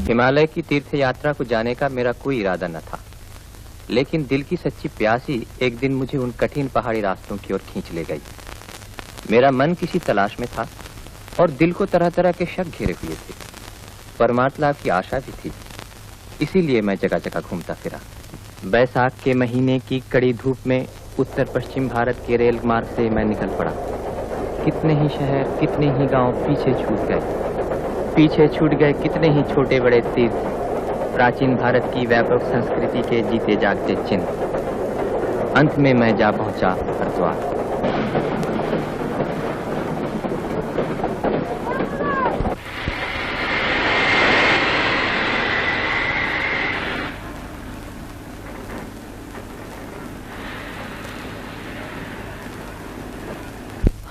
हिमालय की तीर्थ यात्रा को जाने का मेरा कोई इरादा न था, लेकिन दिल की सच्ची प्यासी एक दिन मुझे उन कठिन पहाड़ी रास्तों की ओर खींच ले गई। मेरा मन किसी तलाश में था और दिल को तरह तरह के शक घेरे हुए थे। परमार्थ लाभ की आशा भी थी, इसीलिए मैं जगह जगह घूमता फिरा। बैसाख के महीने की कड़ी धूप में उत्तर पश्चिम भारत के रेल मार्ग से मैं निकल पड़ा। कितने ही शहर, कितने ही गांव पीछे छूट गए कितने ही छोटे बड़े तीर्थ, प्राचीन भारत की व्यापक संस्कृति के जीते जागते चिन्ह। अंत में मैं जा पहुंचा हरिद्वार।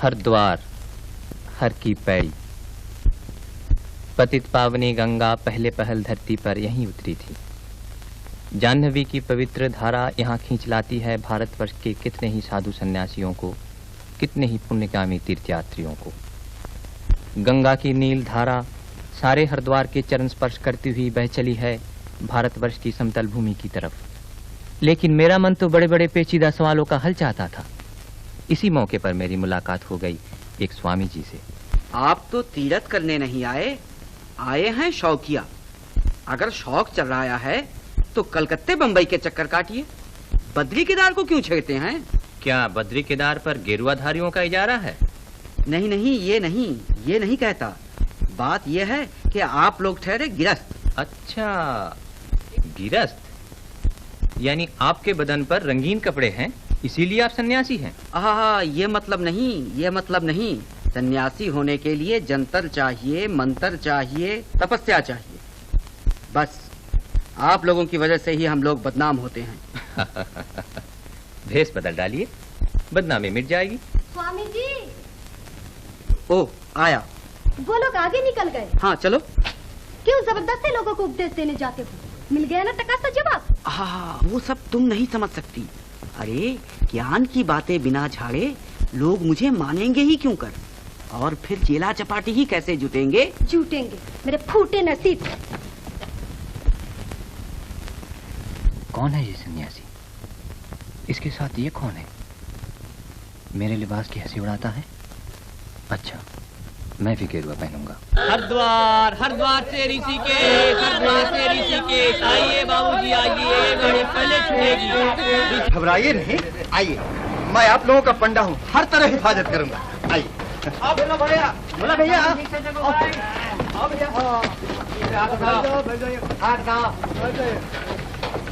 हरिद्वार, हर की पैड़ी। पतित पावनी गंगा पहले पहल धरती पर यहीं उतरी थी। जाह्नवी की पवित्र धारा यहाँ खींच लाती है भारतवर्ष के कितने ही साधु सन्यासियों को, कितने ही पुण्यगामी तीर्थयात्रियों को। गंगा की नील धारा सारे हरिद्वार के चरण स्पर्श करती हुई बह चली है भारतवर्ष की समतल भूमि की तरफ। लेकिन मेरा मन तो बड़े बड़े पेचीदा सवालों का हल चाहता था। इसी मौके पर मेरी मुलाकात हो गई एक स्वामी जी से। आप तो तीर्थ करने नहीं आए हैं शौकिया। अगर शौक चल रहा है तो कलकत्ते बंबई के चक्कर काटिए। बद्री केदार को क्यों छेड़ते हैं? क्या बद्री केदार पर गेरुआधारियों का इजारा है? नहीं, ये नहीं कहता। बात यह है कि आप लोग ठहरे गिरस्त। अच्छा, गिरस्त, यानी आपके बदन पर रंगीन कपड़े हैं, इसीलिए आप सन्यासी हैं? ये मतलब नहीं। सन्यासी होने के लिए जंतर चाहिए, मंत्र चाहिए, तपस्या चाहिए। बस आप लोगों की वजह से ही हम लोग बदनाम होते हैं। भेष बदल डालिए, बदनामी मिट जाएगी। स्वामी जी। ओह, आया। वो लोग आगे निकल गए। हाँ चलो। क्यों जबरदस्ती लोगों को उपदेश देने जाते हो? मिल गया ना टका सा जवाब। वो सब तुम नहीं समझ सकती। अरे ज्ञान की बातें बिना झाड़े लोग मुझे मानेंगे ही क्यों कर, और फिर चेला चपाटी ही कैसे जुटेंगे मेरे फूटे नसीब। कौन है ये सन्यासी? इसके साथ ये कौन है? मेरे लिबास की हंसी उड़ाता है। अच्छा, मैं भी गेरुआ पहनूंगा। हरिद्वार से ऋषिकेश, आइए बाबूजी आइए, बड़े पहले छुएगी। घबराइए नहीं, आइए, मैं आप लोगों का पंडा हूँ, हर तरह हिफाजत करूंगा। आइए। बोला भैया,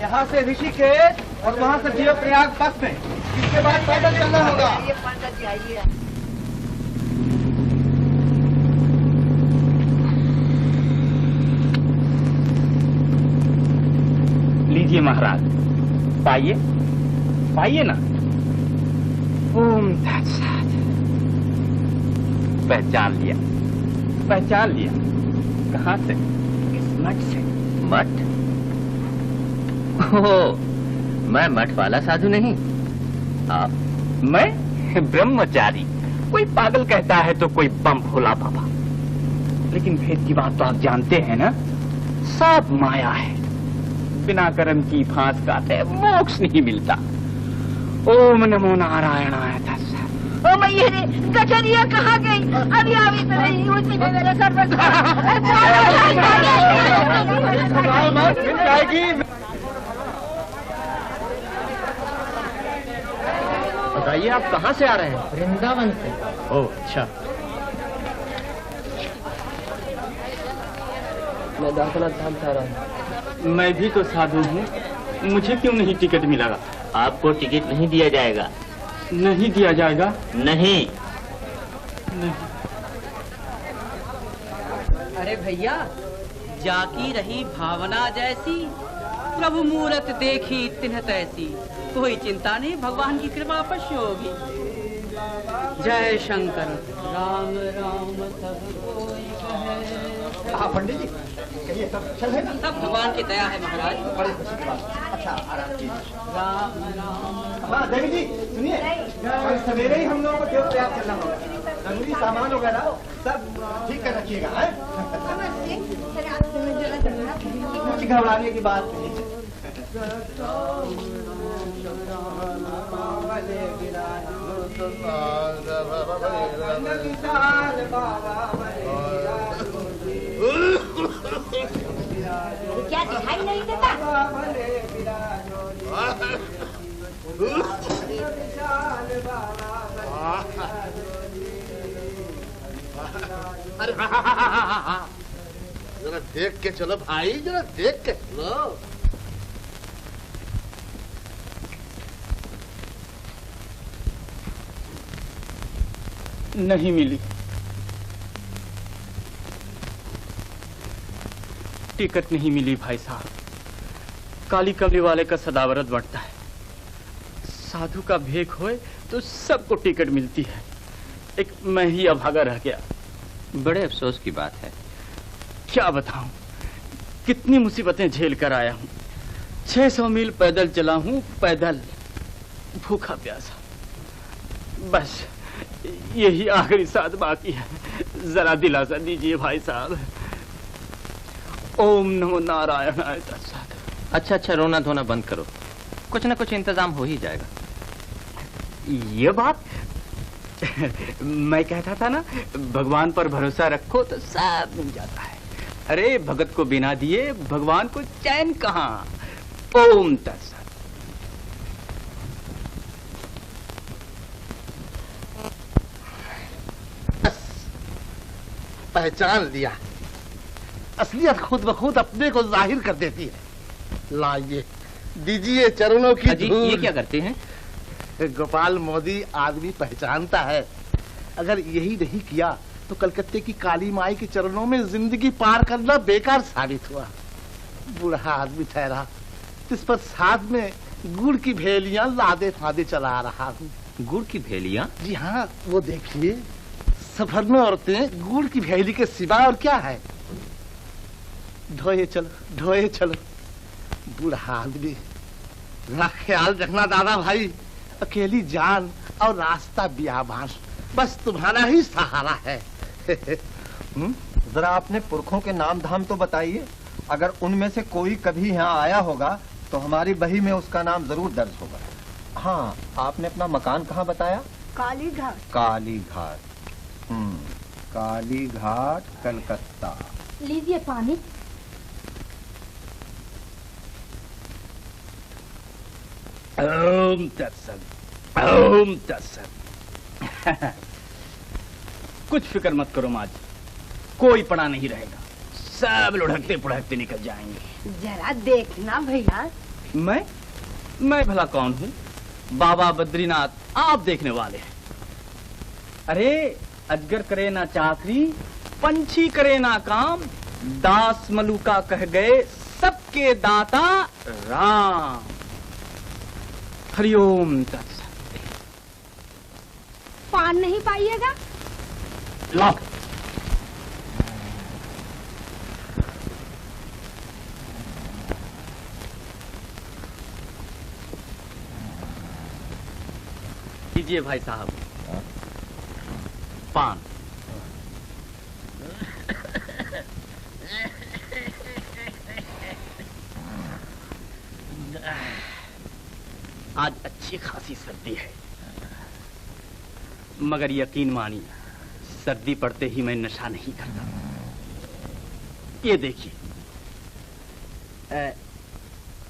यहाँ से ऋषिकेश और वहाँ से देवप्रयाग बस में, इसके बाद पैदल चलना होगा। लीजिए महाराज, पाइए ना। ओम तत्सत। पहचान लिया। कहाँ से? इस मठ से। मठ? ओह, मैं मठ वाला साधु नहीं। आप? मैं ब्रह्मचारी। कोई पागल कहता है तो कोई बम भोला बाबा। लेकिन भेद की बात तो आप जानते हैं ना, सब माया है। बिना कर्म की फांस काटे मोक्ष नहीं मिलता। ओम नमो नारायणाय तत्सत। ओ मैया रे, कचरिया कहाँ गई? अभी आवी तो नहीं, उसी में मेरा सर पर मिल जाएगी। बताइए, आप कहाँ से आ रहे हैं? वृंदावन से। ओह अच्छा। मैं दाखला धाम से आ रहा हूँ। मैं भी तो साधु हूँ, मुझे क्यों नहीं टिकट मिला? आपको टिकट नहीं दिया जाएगा। नहीं दिया जाएगा? नहीं। अरे भैया, जाकी रही भावना जैसी, प्रभु मूरत देखी तिन्ह तैसी। कोई चिंता नहीं, भगवान की कृपा अवश्य होगी। जय शंकर। राम राम सब कोई कहे। हाँ पंडित जी, कहिए, सब चल है ना? सब भगवान की दया है महाराज। बड़ी खुशी की बात। अच्छा, आराम कीजिए। राम राम। हाँ देवी जी सुनिए, कल सवेरे ही हम लोगों को देवप्रयाग चलना होगा। जरूरी सामान वगैरह सब ठीक कर रखिएगा। कुछ घबराने की बात नहीं। क्या दिखाई नहीं देता? अरे जरा देख के चलो भाई, जरा देख के चलो। नहीं मिली। टिकट नहीं मिली भाई साहब। काली कमली वाले का सदावरत बढ़ता है। साधु का भेख होए तो सबको टिकट मिलती है, एक मैं ही अभागा रह गया। बड़े अफसोस की बात है। क्या बताऊं, कितनी मुसीबतें झेल कर आया हूं। 600 मील पैदल चला हूं, पैदल, भूखा प्यासा। बस यही आखिरी साथ बाकी है। जरा दिलासा दीजिए भाई साहब। ओम नमो नारायणाय तत्सत। अच्छा, रोना धोना बंद करो, कुछ ना कुछ इंतजाम हो ही जाएगा। ये बात मैं कहता था ना, भगवान पर भरोसा रखो तो सब मिल जाता है। अरे भगत को बिना दिए भगवान को चैन कहां। ओम तत्सत। पहचान लिया। असलियत खुद ब खुद अपने को जाहिर कर देती है। लाइए, दीजिए चरणों की धूल। ये क्या करते हैं? गोपाल मोदी आदमी पहचानता है। अगर यही नहीं किया तो कलकत्ते की काली माई के चरणों में जिंदगी पार करना बेकार साबित हुआ। बूढ़ा आदमी ठहरा, इस पर साथ में गुड़ की भेलियां लादे फादे चला रहा हूँ। गुड़ की भेलियां? जी हाँ, वो देखिए, सफर में औरतें गुड़ की भेली के सिवा और क्या है। ढोए चलो, ढोए चलो। बूढ़ा आदमी, ख्याल रखना दादा भाई, अकेली जान और रास्ता बियाबान, बस तुम्हारा ही सहारा है। जरा अपने पुरखों के नाम धाम तो बताइए। अगर उनमें से कोई कभी यहाँ आया होगा तो हमारी बही में उसका नाम जरूर दर्ज होगा। हाँ, आपने अपना मकान कहाँ बताया? काली घाट। काली घाट। काली घाट, कलकत्ता। लीजिए पानी। ओम तत्सत, ओम तत्सत। कुछ फिक्र मत करो माँ जी, कोई पड़ा नहीं रहेगा। सब लुढ़कते पुढ़कते निकल जाएंगे। जरा देखना भैया। मैं भला कौन हूँ? बाबा बद्रीनाथ आप देखने वाले हैं। अरे अजगर करे ना चाकरी, पंछी करे ना काम, दास मलुका कह गए सबके दाता राम। हरिओम तत्सत। पान नहीं पाइएगा? लाओ। लीजिए भाई साहब पान। आज अच्छी खासी सर्दी है, मगर यकीन मानिए सर्दी पड़ते ही मैं नशा नहीं करता। ये देखिए,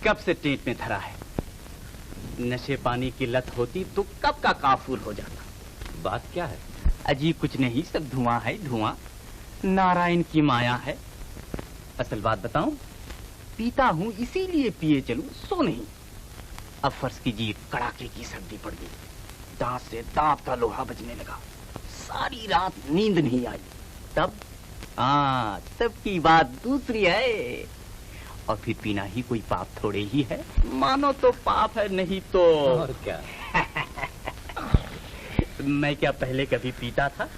कब से टेंट में धरा है। नशे पानी की लत होती तो कब का काफूर हो जाता। बात क्या है? अजी कुछ नहीं, सब धुआं है धुआं। नारायण की माया है। असल बात बताऊं, पीता हूं इसीलिए पिए चलूं, सो नहीं। अब फर्ज कीजिए कड़ाके की सर्दी पड़ गई, दांत से दांत का लोहा बजने लगा, सारी रात नींद नहीं आई। तब तब की बात दूसरी है। और फिर पीना ही कोई पाप थोड़े ही है, मानो तो पाप है, नहीं तो और क्या। मैं क्या पहले कभी पीता था?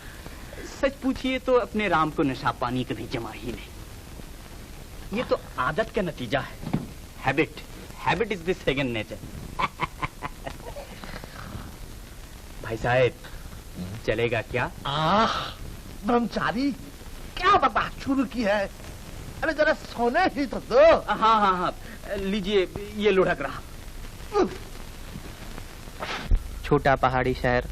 सच पूछिए तो अपने राम को नशा पानी कभी जमा ही नहीं। ये तो आदत का नतीजा है। Habit is the second nature. भाई साहब, चलेगा क्या? ब्रह्मचारी क्या बकवास शुरू की है? अरे जरा सोने ही तो दो। हाँ हाँ हाँ, लीजिए, ये लुढ़क रहा। छोटा पहाड़ी शहर,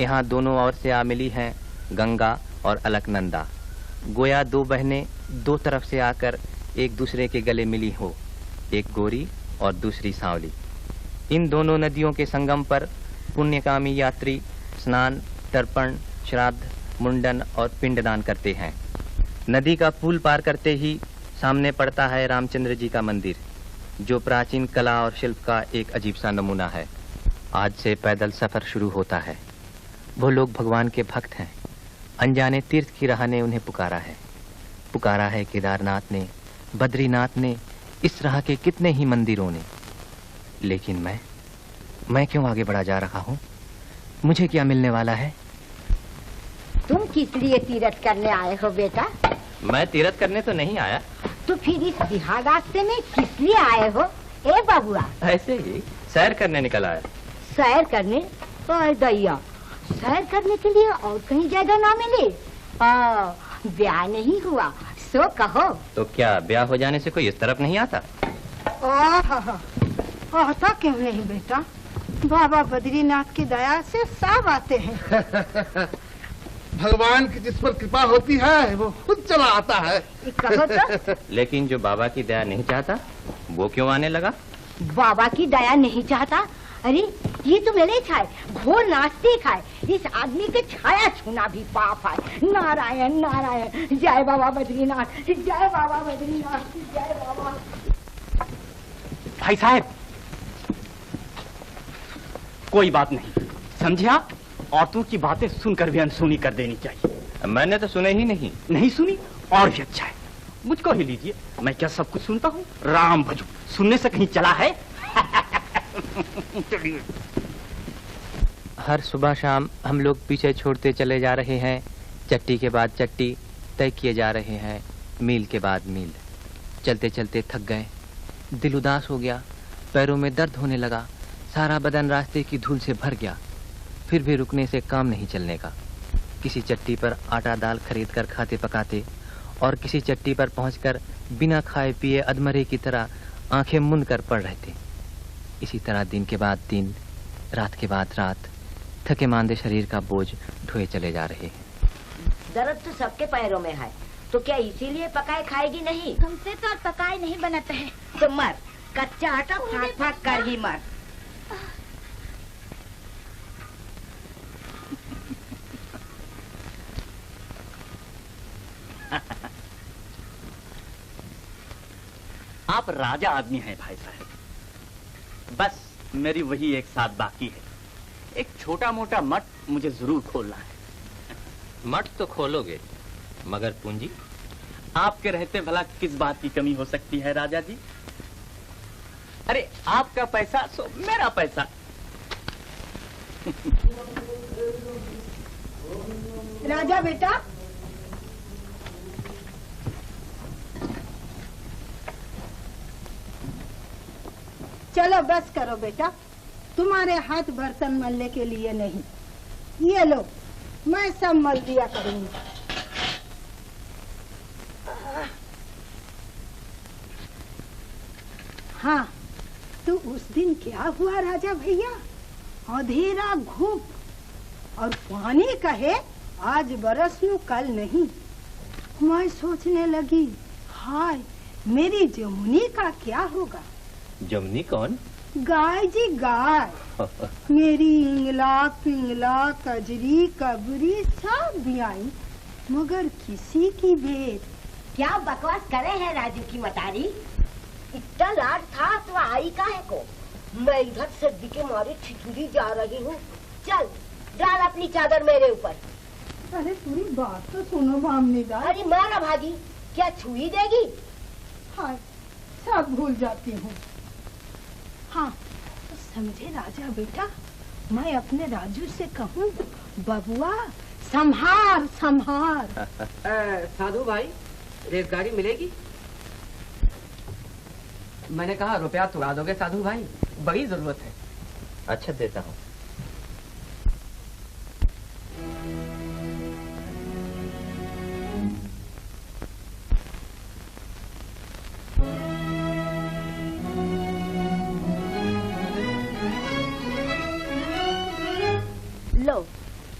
यहाँ दोनों ओर से आ मिली हैं गंगा और अलकनंदा। गोया दो बहनें दो तरफ से आकर एक दूसरे के गले मिली हो, एक गोरी और दूसरी सांवली। इन दोनों नदियों के संगम पर पुण्यकामी यात्री स्नान, तर्पण, श्राद्ध, मुंडन और पिंडदान करते हैं। नदी का पुल पार करते ही सामने पड़ता है रामचंद्र जी का मंदिर, जो प्राचीन कला और शिल्प का एक अजीब सा नमूना है। आज से पैदल सफर शुरू होता है। वो लोग भगवान के भक्त हैं। अनजाने तीर्थ की राह ने उन्हें पुकारा है। पुकारा है केदारनाथ ने, बद्रीनाथ ने, इस राह के कितने ही मंदिरों ने। लेकिन मैं क्यों आगे बढ़ा जा रहा हूँ? मुझे क्या मिलने वाला है? तुम किस लिए तीरथ करने आए हो बेटा? मैं तीरथ करने तो नहीं आया। तो फिर इस बिहार रास्ते में किस लिए आए हो? ए बबुआ, ऐसे ही सैर करने निकल आया। सैर करने? ओए दैया, सैर करने के लिए और कहीं जगह ना मिले? ब्याह नहीं हुआ सो कहो। तो क्या ब्याह हो जाने से कोई इस तरफ नहीं आता? आता क्यों नहीं बेटा, बाबा बद्रीनाथ की दया से सब आते हैं। भगवान की जिस पर कृपा होती है वो खुद चला आता है। कहो तो। लेकिन जो बाबा की दया नहीं चाहता वो क्यों आने लगा? बाबा की दया नहीं चाहता? अरे ये तो मेरे छाए घोर नास्तिक है। इस आदमी के छाया छूना भी पाप है। नारायण नारायण, जय बाबा बद्रीनाथ, जय बाबा बद्रीनाथ, जय बाबा। भाई साहब, कोई बात नहीं, समझे आप? औरतों की बातें सुनकर भी अनसुनी कर देनी चाहिए। मैंने तो सुने ही नहीं। नहीं सुनी? और भी अच्छा है, मुझको ही लीजिए, मैं क्या सब कुछ सुनता हूँ? राम भजो, सुनने से कहीं चला है? हर सुबह शाम हम लोग पीछे छोड़ते चले जा रहे हैं। चट्टी के बाद चट्टी तय किए जा रहे हैं, मील के बाद मील। चलते चलते थक गए, दिल उदास हो गया, पैरों में दर्द होने लगा, सारा बदन रास्ते की धूल से भर गया। फिर भी रुकने से काम नहीं चलने का। किसी चट्टी पर आटा दाल खरीद कर खाते पकाते और किसी चट्टी पर पहुंचकर बिना खाए पिए अधमरे की तरह आंखें मूंद कर पड़ रहते। इसी तरह दिन के बाद दिन, रात के बाद रात, थके मांदे शरीर का बोझ ढोए चले जा रहे हैं। दर्द तो सबके पैरों में है, तो क्या इसीलिए पकाए खाएगी नहीं? हमसे तो पकाए नहीं बनता है। तो मर, कच्चा आटा फाक फाक कर ही मर। आप राजा आदमी हैं भाई साहब, बस मेरी वही एक साथ बाकी है। एक छोटा मोटा मठ मुझे जरूर खोलना है। मठ तो खोलोगे, मगर पूंजी? आपके रहते भला किस बात की कमी हो सकती है राजा जी? अरे आपका पैसा सो मेरा पैसा। राजा बेटा, चलो बस करो बेटा, तुम्हारे हाथ बर्तन मलने के लिए नहीं। ये लो, मैं सब मल दिया करूंगी। हाँ, तो उस दिन क्या हुआ राजा भैया? अंधेरा घूप और पानी कहे आज बरस नू कल नहीं। मैं सोचने लगी, हाय मेरी जमुनी का क्या होगा? जमुनी कौन? गाय जी गाय। मेरी इंगला पिंगला कजरी कबरी सब भी आई, मगर किसी की भेद। क्या बकवास करे हैं राजू की मतारी? इतना लाड था तो आई काहे को? मैं इधर सर्दी के मारे ठिठुरी जा रही हूँ। चल डाल अपनी चादर मेरे ऊपर। अरे पूरी बात तो सुनो बामनी दास। अरे मारा भागी, क्या छुई देगी? हाँ, सब भूल जाती हूँ। हाँ तो समझे राजा बेटा, मैं अपने राजू से कहूँ, बबुआ संभार संभार। साधु भाई, रेलगाड़ी मिलेगी? मैंने कहा रुपया तुड़ा दोगे साधु भाई, बड़ी जरूरत है। अच्छा देता हूँ।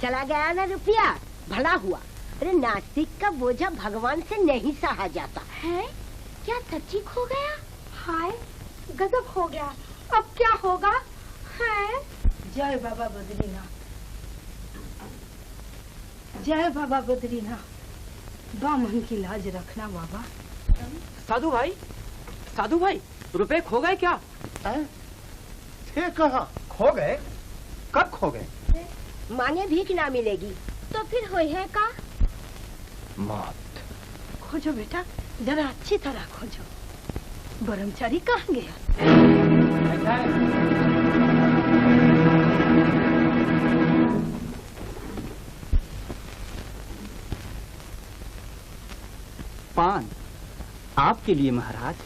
चला गया ना रुपया, भला हुआ। अरे नास्तिक का बोझा भगवान से नहीं सहा जाता है। क्या सच्ची खो गया? हाय गजब हो गया। अब क्या होगा? है। जय बाबा बद्रीनाथ, जय बाबा बद्रीनाथ। बामन की लाज रखना बाबा। साधु भाई रुपए खो गए क्या? थे कहाँ? खो गए? कब खो गए? माने भीख ना मिलेगी तो फिर हुई है का? मौत। खोजो बेटा, जरा अच्छी तरह खोजो। ब्रह्मचारी कहाँ गया? पान आपके लिए महाराज।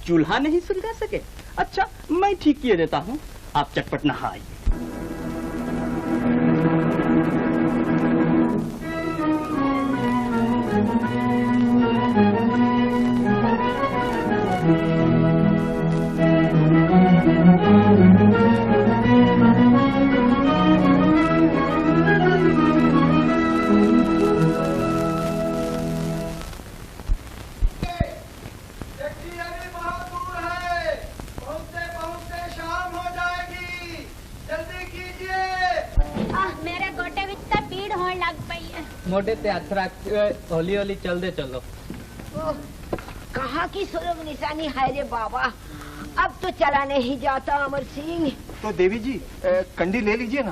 चूल्हा नहीं सुलगा सके? अच्छा मैं ठीक किए देता हूँ, आप चटपट नहाइए। मोटे ते अथरा होली होली चल दे चलो। कहाँ की सुरग निशानी है रे बाबा, अब तो चला नहीं जाता अमर सिंह। तो देवी जी कंडी ले लीजिए ना।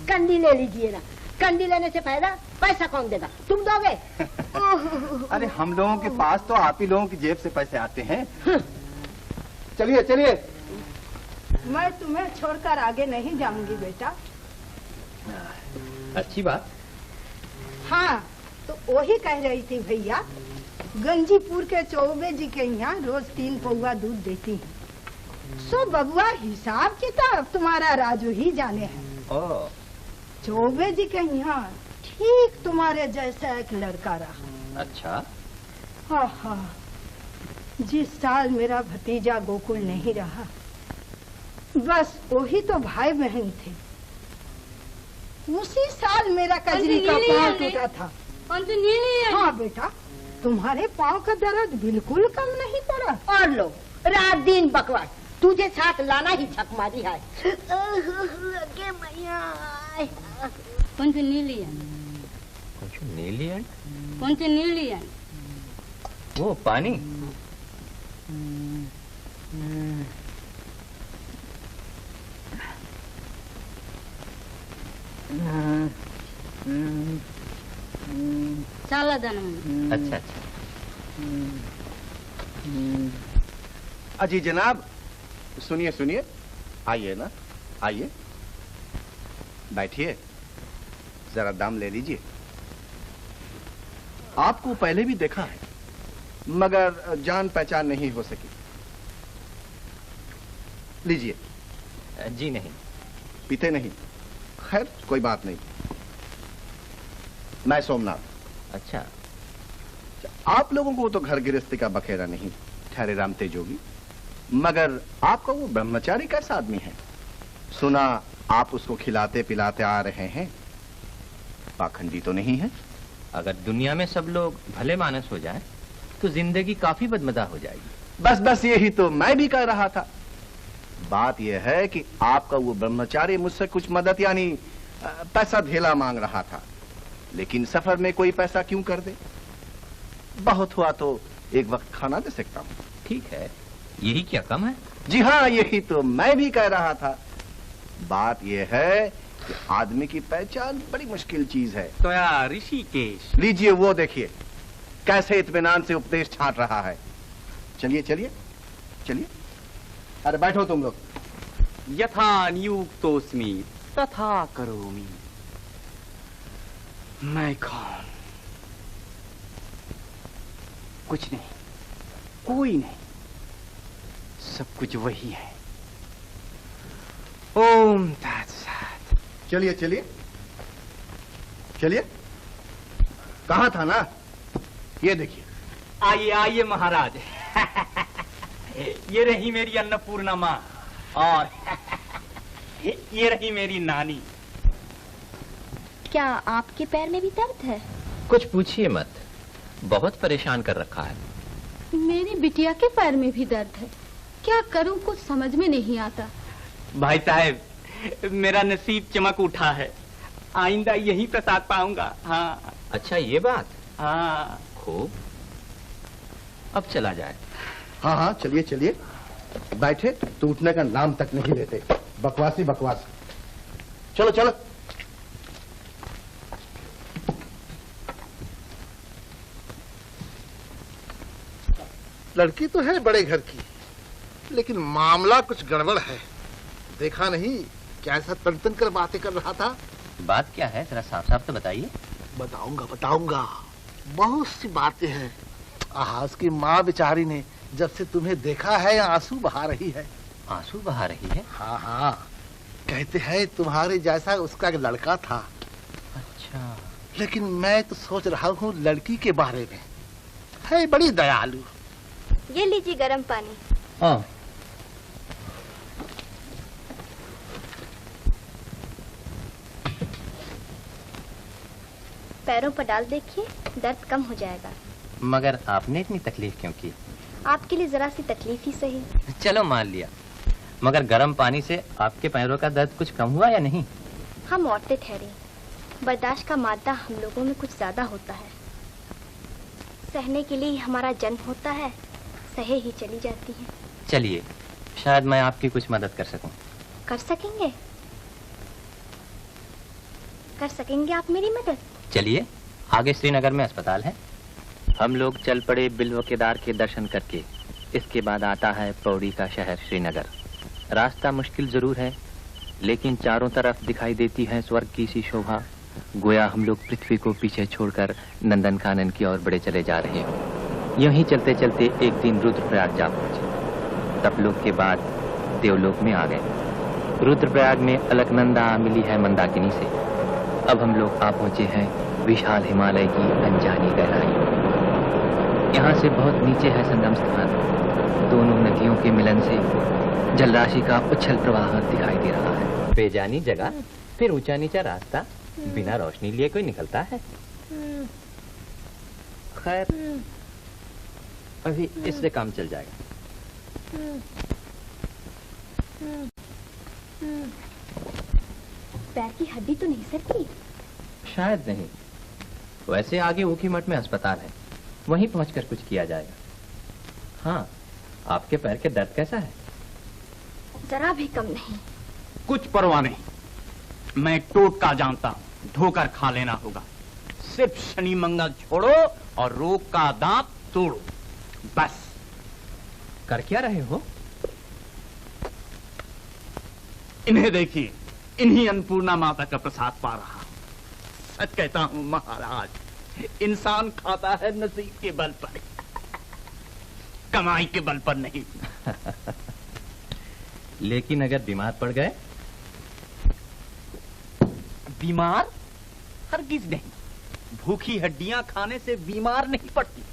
कंडी ले लीजिए ना, कंडी लेने से फायदा पैसा कौन देगा, तुम दोगे? अरे हम लोगों के पास तो आप ही लोगों की जेब से पैसे आते हैं। चलिए चलिए। मैं तुम्हें छोड़कर आगे नहीं जाऊंगी बेटा। अच्छी बात। हाँ तो वही कह रही थी भैया, गंजीपुर के चौबे जी के यहाँ रोज 3 पौवा दूध देती है। सो बबुआ हिसाब किताब तुम्हारा राजू ही जाने है। चौबे जी के यहाँ ठीक तुम्हारे जैसा एक लड़का रहा। अच्छा। हाँ, जिस साल मेरा भतीजा गोकुल नहीं रहा, बस वही तो भाई बहन थे। उसी साल मेरा कजरी का पाँव टूटा था। हाँ बेटा, तुम्हारे पाँव का दर्द बिल्कुल कम नहीं पड़ा। और लो रात दिन बकवास, तुझे साथ लाना ही छक मारी है। नीलियन? वो पानी? చాలా अच्छा। अजी जनाब, सुनिए सुनिए, आइए ना, आइए, बैठिए, जरा दाम ले लीजिए। आपको पहले भी देखा है, मगर जान पहचान नहीं हो सकी। लीजिए। जी नहीं। पीते नहीं? खैर कोई बात नहीं। मैं सोमनाथ। अच्छा। आप लोगों को तो घर गृहस्थी का बखेरा नहीं, ठहरे राम तेजोगी, मगर आपका वो ब्रह्मचारी कैसा आदमी है? सुना आप उसको खिलाते पिलाते आ रहे हैं, पाखंडी तो नहीं है? अगर दुनिया में सब लोग भले मानस हो जाए तो जिंदगी काफी बदमजा हो जाएगी। बस बस यही तो मैं भी कह रहा था। बात यह है कि आपका वो ब्रह्मचारी मुझसे कुछ मदद यानी पैसा धेला मांग रहा था, लेकिन सफर में कोई पैसा क्यों कर दे? बहुत हुआ तो एक वक्त खाना दे सकता हूँ। ठीक है, यही क्या कम है? जी हाँ, यही तो मैं भी कह रहा था। बात यह है कि आदमी की पहचान बड़ी मुश्किल चीज है। तो यार ऋषिकेश, लीजिए वो देखिए कैसे इत्मीनान से उपदेश छांट रहा है। चलिए चलिए चलिए, अरे बैठो तुम लोग। यथा नियुक्तोस्मि तथा करोमि। मैं कौन? कुछ नहीं, कोई नहीं, सब कुछ वही है। ओम तत्सत। चलिए चलिए चलिए। कहा था ना, ये देखिए। आइए आइए महाराज। ये रही मेरी अन्नपूर्णा माँ और ये रही मेरी नानी। क्या आपके पैर में भी दर्द है? कुछ पूछिए मत, बहुत परेशान कर रखा है। मेरी बिटिया के पैर में भी दर्द है, क्या करूं कुछ समझ में नहीं आता। भाई साहब मेरा नसीब चमक उठा है, आइंदा यही प्रसाद पाऊंगा। हाँ। अच्छा ये बात? हाँ। खूब, अब चला जाए। हाँ हाँ चलिए चलिए, बैठे तो उठने का नाम तक नहीं लेते, बकवासी बकवास। चलो चलो। लड़की तो है बड़े घर की, लेकिन मामला कुछ गड़बड़ है। देखा नहीं कैसा तन कर बातें कर रहा था। बात क्या है, जरा साफ साफ तो बताइए। बताऊंगा बताऊंगा, बहुत सी बातें हैं। उसकी माँ बेचारी ने जब से तुम्हें देखा है आंसू बहा रही है। आंसू बहा रही है? हाँ हाँ, कहते हैं तुम्हारे जैसा उसका एक लड़का था। अच्छा। लेकिन मैं तो सोच रहा हूँ लड़की के बारे में, है बड़ी दयालु। ये लीजिए गर्म पानी। हाँ। पैरों पर डाल देखिए, दर्द कम हो जाएगा। मगर आपने इतनी तकलीफ क्यों की? आपके लिए जरा सी तकलीफ ही सही। चलो मान लिया, मगर गर्म पानी से आपके पैरों का दर्द कुछ कम हुआ या नहीं? हम औरतें ठहरे, बर्दाश्त का मादा हम लोगों में कुछ ज्यादा होता है। सहने के लिए हमारा जन्म होता है, सहे ही चली जाती है। चलिए, शायद मैं आपकी कुछ मदद कर सकूं। कर सकेंगे? कर सकेंगे आप मेरी मदद? चलिए, आगे श्रीनगर में अस्पताल है। हम लोग चल पड़े बिल्व केदार के दर्शन करके। इसके बाद आता है पौड़ी का शहर श्रीनगर। रास्ता मुश्किल जरूर है, लेकिन चारों तरफ दिखाई देती है स्वर्ग की सी शोभा। गोया हम लोग पृथ्वी को पीछे छोड़कर नंदन कानन की ओर बढ़े चले जा रहे हो। यूं चलते चलते एक दिन रुद्रप्रयाग जा पहुंचे। तपलोक के बाद देवलोक में आ गए। रुद्रप्रयाग में अलकनंदा मिली है मंदाकिनी से। अब हम लोग आ पहुंचे हैं विशाल हिमालय की अनजानी गहराई। यहाँ से बहुत नीचे है संगम स्थान। दोनों नदियों के मिलन से जलराशि का उछल प्रवाह दिखाई दे रहा है। बेजानी जगह, फिर ऊंचा नीचा रास्ता, बिना रोशनी लिए कोई निकलता है? खैर, अभी इससे काम चल जाएगा। पैर की हड्डी तो नहीं सरकी? शायद नहीं। वैसे आगे ऊखीमठ में अस्पताल है, वहीं पहुंचकर कुछ किया जाएगा। हाँ, आपके पैर के दर्द कैसा है? जरा भी कम नहीं। कुछ परवाह नहीं, मैं टोटका जानता हूँ, धोकर खा लेना होगा। सिर्फ शनि मंगल छोड़ो और रोग का दांत तोड़ो, बस। कर क्या रहे हो? इन्हें देखिए, इन्हीं अन्नपूर्णा माता का प्रसाद पा रहा हूं। सच कहता हूँ महाराज, इंसान खाता है नसीब के बल पर, कमाई के बल पर नहीं। लेकिन अगर बीमार पड़ गए? बीमार? हरगिज नहीं। भूखी हड्डियां खाने से बीमार नहीं पड़ती।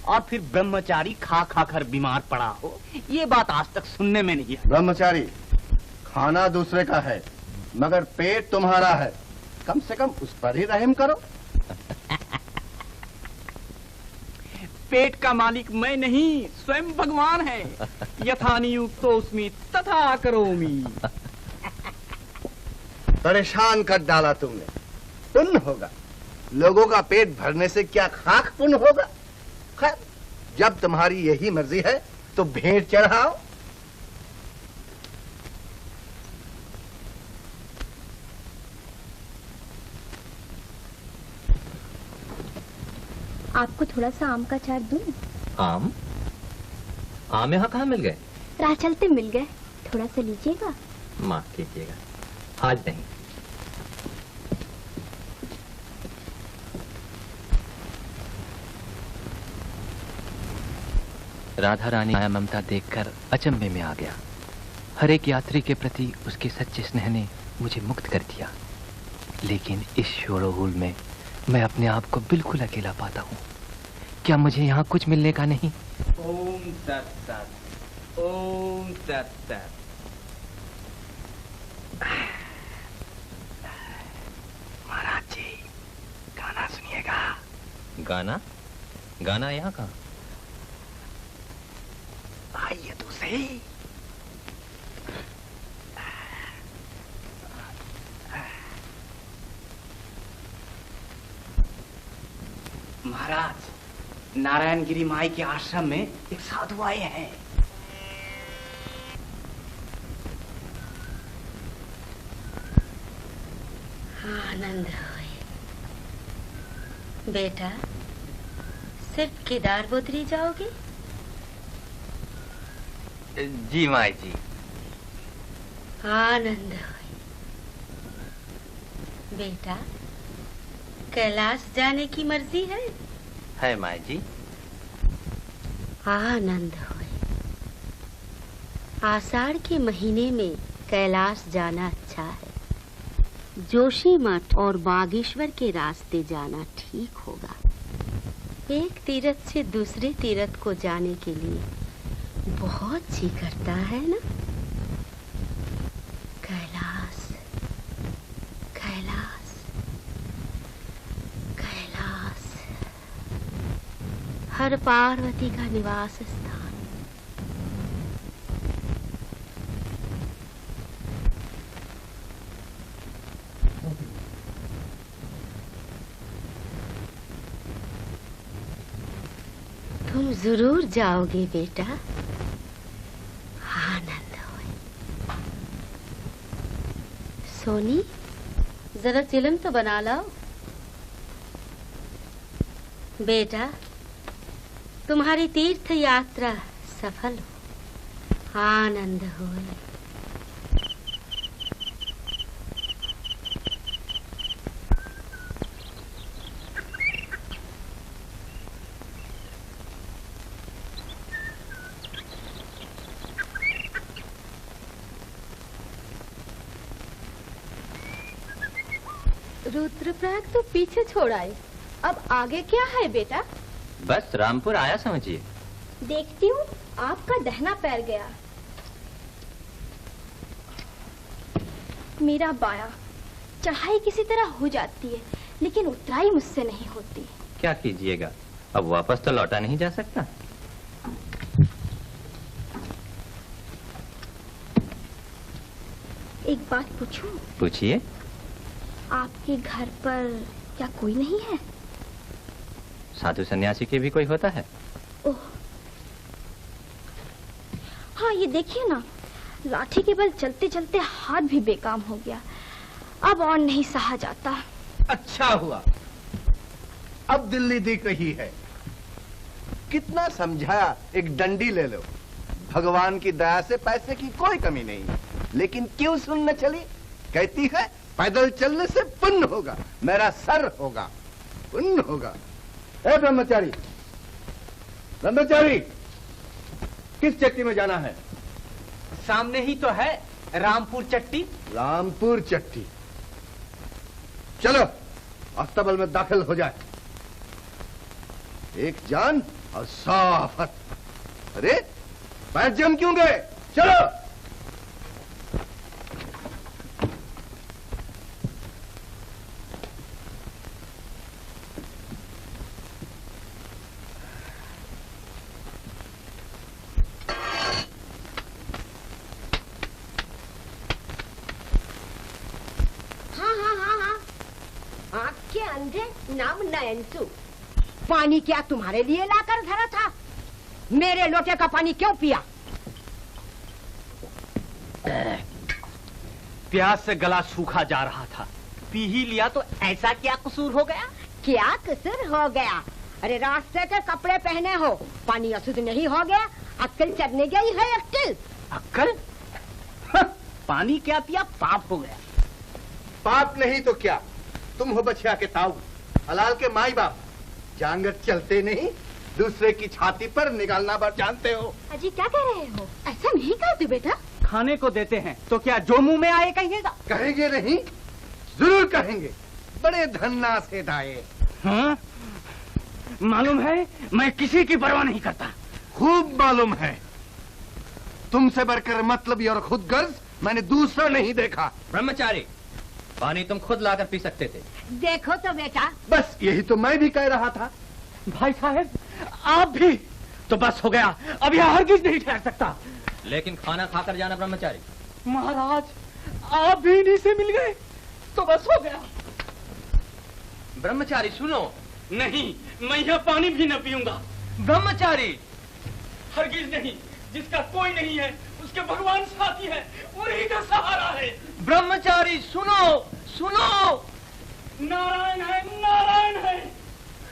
और फिर ब्रह्मचारी खा खा कर बीमार पड़ा हो, ये बात आज तक सुनने में नहीं है। ब्रह्मचारी, खाना दूसरे का है, मगर पेट तुम्हारा है, कम से कम उस पर ही रहम करो। पेट का मालिक मैं नहीं, स्वयं भगवान है। यथा नियुक्तोऽस्मि तथा करोमि। परेशान कर डाला तुमने। पुण्य होगा, लोगों का पेट भरने से क्या खाक पुण्य होगा। खैर, जब तुम्हारी यही मर्जी है तो भेंट चढ़ाओ। आपको थोड़ा सा आम का अचार दूं? आम? आम यहाँ कहाँ मिल गए? राह चलते मिल गए, थोड़ा सा लीजिएगा। माफ कीजिएगा, आज नहीं। राधा रानी माया ममता देखकर अचंभे में आ गया। हर एक यात्री के प्रति उसके सच्चे स्नेह ने मुझे मुक्त कर दिया। लेकिन इस शोरोगुल में मैं अपने आप को बिल्कुल अकेला पाता हूँ। क्या मुझे यहाँ कुछ मिलने का नहीं? ओम सत सत, ओम सत सत। महाराज जी, गाना सुनिएगा। गाना? गाना यहाँ कहाँ? आइए तो सही। महाराज, नारायणगिरी माई के आश्रम में एक साधु आए हैं। आनंद होए। बेटा, सिर्फ केदार बोतरी जाओगे? जी माई जी। आनंद होए। बेटा, कैलाश जाने की मर्जी है माई जी। आनंद होए। आषाढ़ के महीने में कैलाश जाना अच्छा है। जोशी मठ और बागेश्वर के रास्ते जाना ठीक होगा। एक तीर्थ से दूसरे तीर्थ को जाने के लिए बहुत जी करता है ना। कैलाश, कैलाश, कैलाश, हर पार्वती का निवास स्थान। तुम जरूर जाओगे बेटा। आनंद होए। सोनी, जरा चिलम तो बना लाओ। बेटा, तुम्हारी तीर्थ यात्रा सफल हो। आनंद होए। रुद्रप्रयाग तो पीछे छोड़ आए, अब आगे क्या है बेटा? बस रामपुर आया समझिए। देखती हूँ आपका दहना पैर गया। मेरा बाया चढ़ाई किसी तरह हो जाती है, लेकिन उतराई मुझसे नहीं होती। क्या कीजिएगा, अब वापस तो लौटा नहीं जा सकता। एक बात पूछूं? पूछिए। आपके घर पर क्या कोई नहीं है? साधु सन्यासी के भी कोई होता है? ओह, हाँ ये देखिए ना, लाठी के बल चलते चलते हाथ भी बेकाम हो गया। अब और नहीं सहा जाता। अच्छा हुआ, अब दिल्ली दिख रही है। कितना समझाया, एक डंडी ले लो। भगवान की दया से पैसे की कोई कमी नहीं, लेकिन क्यों सुन न चली। कहती है पैदल चलने से पुण्य होगा, मेरा सर होगा, पुण्य होगा। ए ब्रह्मचारी, ब्रह्मचारी, किस चट्टी में जाना है? सामने ही तो है रामपुर चट्टी। रामपुर चट्टी, चलो अस्तबल में दाखिल हो जाए। एक जान और 100 आफत। अरे पैर जम क्यों गए? चलो। नाम नयनसु। पानी क्या तुम्हारे लिए लाकर धरा था? मेरे लोटे का पानी क्यों पिया? प्यास से गला सूखा जा रहा था, पी ही लिया तो ऐसा क्या कसूर हो गया? क्या कसूर हो गया? अरे रास्ते के कपड़े पहने हो, पानी अशुद्ध नहीं हो गया? अक्ल चढ़ने गई है अक्ल? अक्ल? पानी क्या पिया, पाप हो गया। पाप नहीं तो क्या, तुम हो बछिया के ताऊ, हलाल के माई बाप। जांगत चलते नहीं, दूसरे की छाती पर निकालना बात जानते हो। अजी क्या कह रहे हो? ऐसा नहीं करते बेटा। खाने को देते हैं तो क्या जो मुंह में आए कहिएगा? कहेंगे नहीं, जरूर कहेंगे। बड़े धन्ना से दाए। हाँ? मालूम है मैं किसी की परवाह नहीं करता। खूब मालूम है। तुमसे बढ़कर मतलबी और खुद गर्ज मैंने दूसरा नहीं देखा। ब्रह्मचारी, पानी तुम खुद लाकर पी सकते थे। देखो तो बेटा, बस यही तो मैं भी कह रहा था। भाई साहब आप भी तो बस हो गया, अब यह हरगिज नहीं ठहर सकता। लेकिन खाना खाकर जाना ब्रह्मचारी। महाराज आप भी इन्हीं से मिल गए तो बस हो गया। ब्रह्मचारी सुनो। नहीं, मैं यह पानी भी न पीऊंगा। ब्रह्मचारी। हरगिज नहीं, जिसका कोई नहीं है उसके भगवान साथी है, उन्हीं का सहारा है। ब्रह्मचारी सुनो सुनो। नारायण है, नारायण है।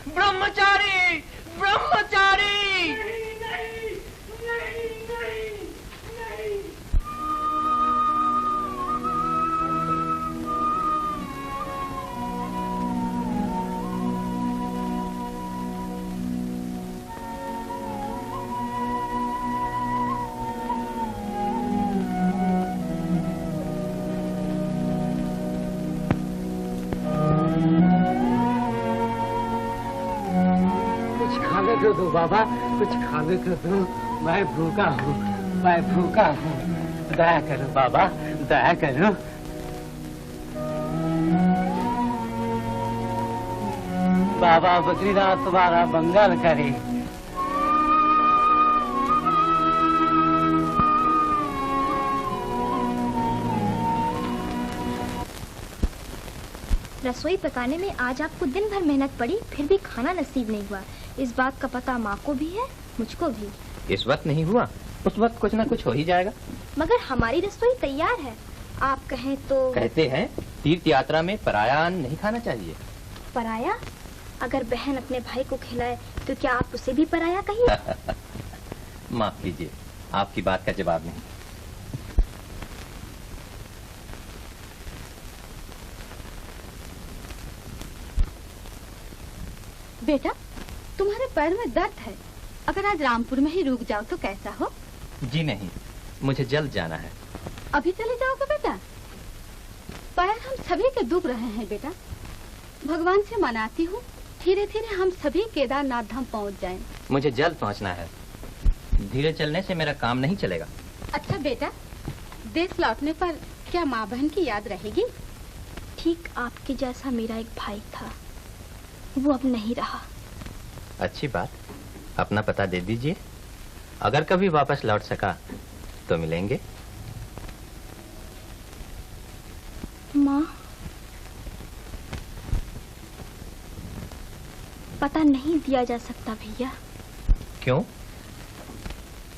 ब्रह्मचारी ब्रह्मचारी। नहीं नहीं नहीं नहीं नहीं। खाने को दो बाबा, कुछ खाने को दो। मैं भूखा हूँ, मैं भूखा हूँ। दया करो बाबा, दया करो। बाबा बद्रीनाथ तुम्हारा मंगल करे। रसोई पकाने में आज आपको दिन भर मेहनत पड़ी, फिर भी खाना नसीब नहीं हुआ। इस बात का पता माँ को भी है, मुझको भी। इस वक्त नहीं हुआ, उस वक्त कुछ ना कुछ हो ही जाएगा। मगर हमारी रसोई तैयार है, आप कहें तो। कहते हैं तीर्थ यात्रा में पराया अन्न नहीं खाना चाहिए। पराया? अगर बहन अपने भाई को खिलाए तो क्या आप उसे भी पराया कहिए? माफ कीजिए, आपकी बात का जवाब नहीं। बेटा, तुम्हारे पैर में दर्द है, अगर आज रामपुर में ही रुक जाओ तो कैसा हो? जी नहीं, मुझे जल्द जाना है। अभी चले जाओगे बेटा? पैर हम सभी के दुख रहे हैं बेटा। भगवान से मनाती हूँ धीरे धीरे हम सभी केदारनाथ धाम पहुँच जाएं। मुझे जल्द पहुँचना है, धीरे चलने से मेरा काम नहीं चलेगा। अच्छा बेटा, देश लौटने पर क्या माँ बहन की याद रहेगी? ठीक आपके जैसा मेरा एक भाई था, वो अब नहीं रहा। अच्छी बात, अपना पता दे दीजिए, अगर कभी वापस लौट सका तो मिलेंगे। माँ, पता नहीं दिया जा सकता भैया। क्यों?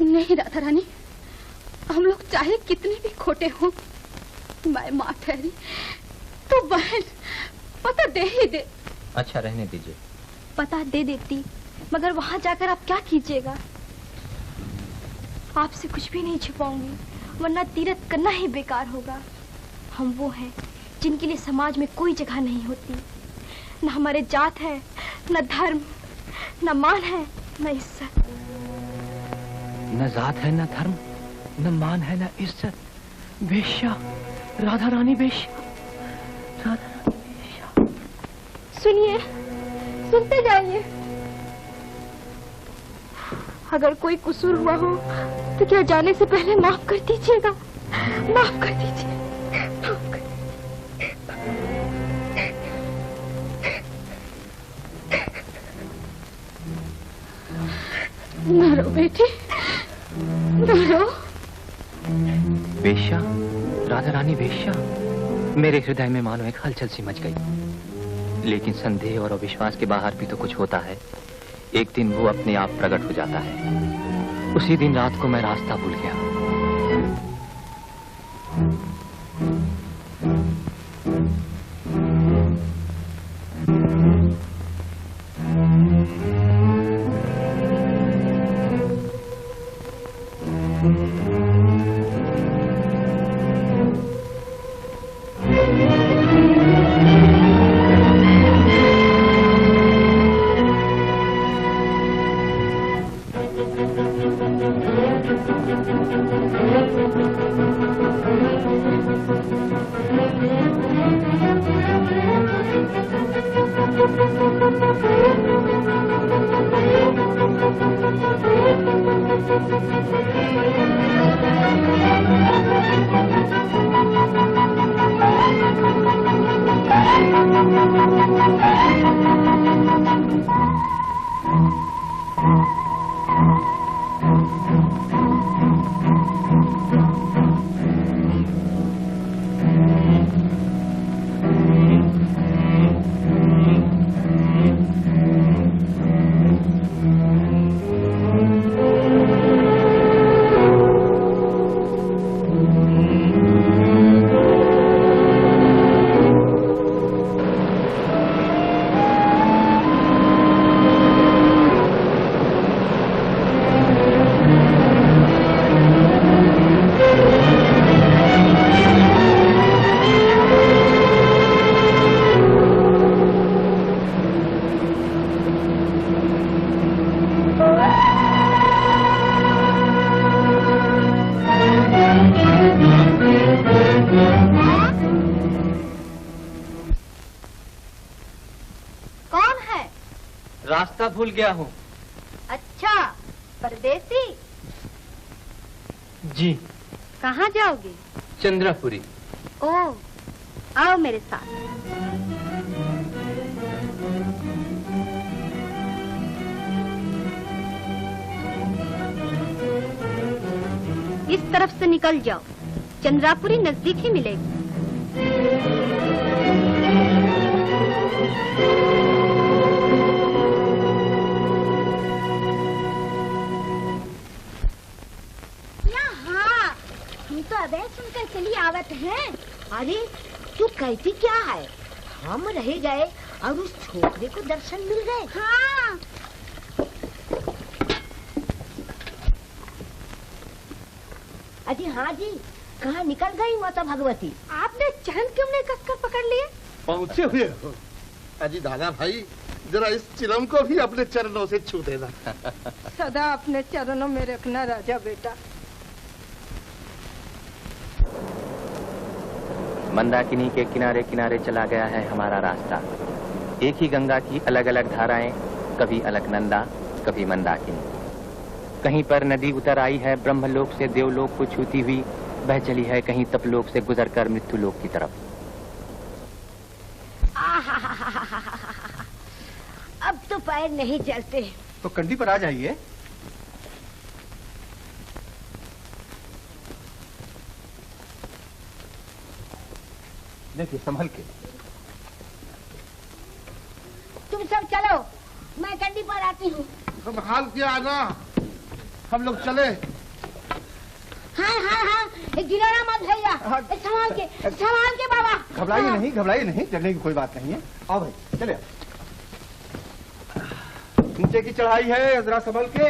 नहीं राधा रानी, हम लोग चाहे कितने भी खोटे हों, मैं माँ ठहरी तो बहन पता दे ही दे। अच्छा रहने दीजिए। पता दे देती, मगर वहाँ जाकर आप क्या कीजिएगा? आपसे कुछ भी नहीं छिपाऊंगी, वरना तीर्थ करना ही बेकार होगा। हम वो हैं जिनके लिए समाज में कोई जगह नहीं होती। न हमारे जात है, न धर्म, न मान है, न इज्जत। न जात है, न धर्म, न मान है, न इज्जत। बेश्या, राधा रानी बेश्या, राधा रानी बेश्या। सुनिए, सुनते जाइए। अगर कोई कसूर हुआ हो तो क्या जाने से पहले माफ कर दीजिएगा, माफ कर दीजिए, माफ कर। न रो बेटी, न रो। बेश्या, राधा रानी बेश्या। मेरे हृदय में मानो एक हलचल सी मच गई। लेकिन संदेह और अविश्वास के बाहर भी तो कुछ होता है। एक दिन वो अपने आप प्रकट हो जाता है। उसी दिन रात को मैं रास्ता भूल गया। कौन है? रास्ता भूल गया हूँ। अच्छा, परदेसी। जी। कहाँ जाओगे? चंद्रापुरी। ओह, आओ मेरे साथ। इस तरफ से निकल जाओ, चंद्रापुरी नजदीक ही मिलेगी। तो अबे सुनकर चली आवत है। अरे तू कहती क्या है? हम रह गए और उस छोकरे को दर्शन मिल गए। हाँ। अजी हाँ जी, कहाँ निकल गई माता भगवती? आपने चरण क्यों नहीं कसकर पकड़ लिए? पहुँचे हुए हो। अजी दादा भाई, जरा इस चिलम को भी अपने चरणों से छू देना। सदा अपने चरणों में रखना राजा बेटा। मंदाकिनी के किनारे किनारे चला गया है हमारा रास्ता। एक ही गंगा की अलग अलग धाराएं, कभी अलकनंदा, कभी मंदाकिनी। कहीं पर नदी उतर आई है ब्रह्मलोक से देवलोक को छूती हुई, बह चली है कहीं तपलोक से गुजरकर मृत्युलोक की तरफ। अब तो पैर नहीं चलते। तो कंडी पर आ जाइए। देखिए संभल के। तुम सब चलो, मैं कंडी पर आती हूँ। संभाल के आना, हम लोग चले। हाँ हाँ हाँ, गिराना मत भैया। संभाल के बाबा। घबराइए नहीं, डरने की कोई बात नहीं है। आओ भाई चले। नीचे की चढ़ाई है, जरा संभल के।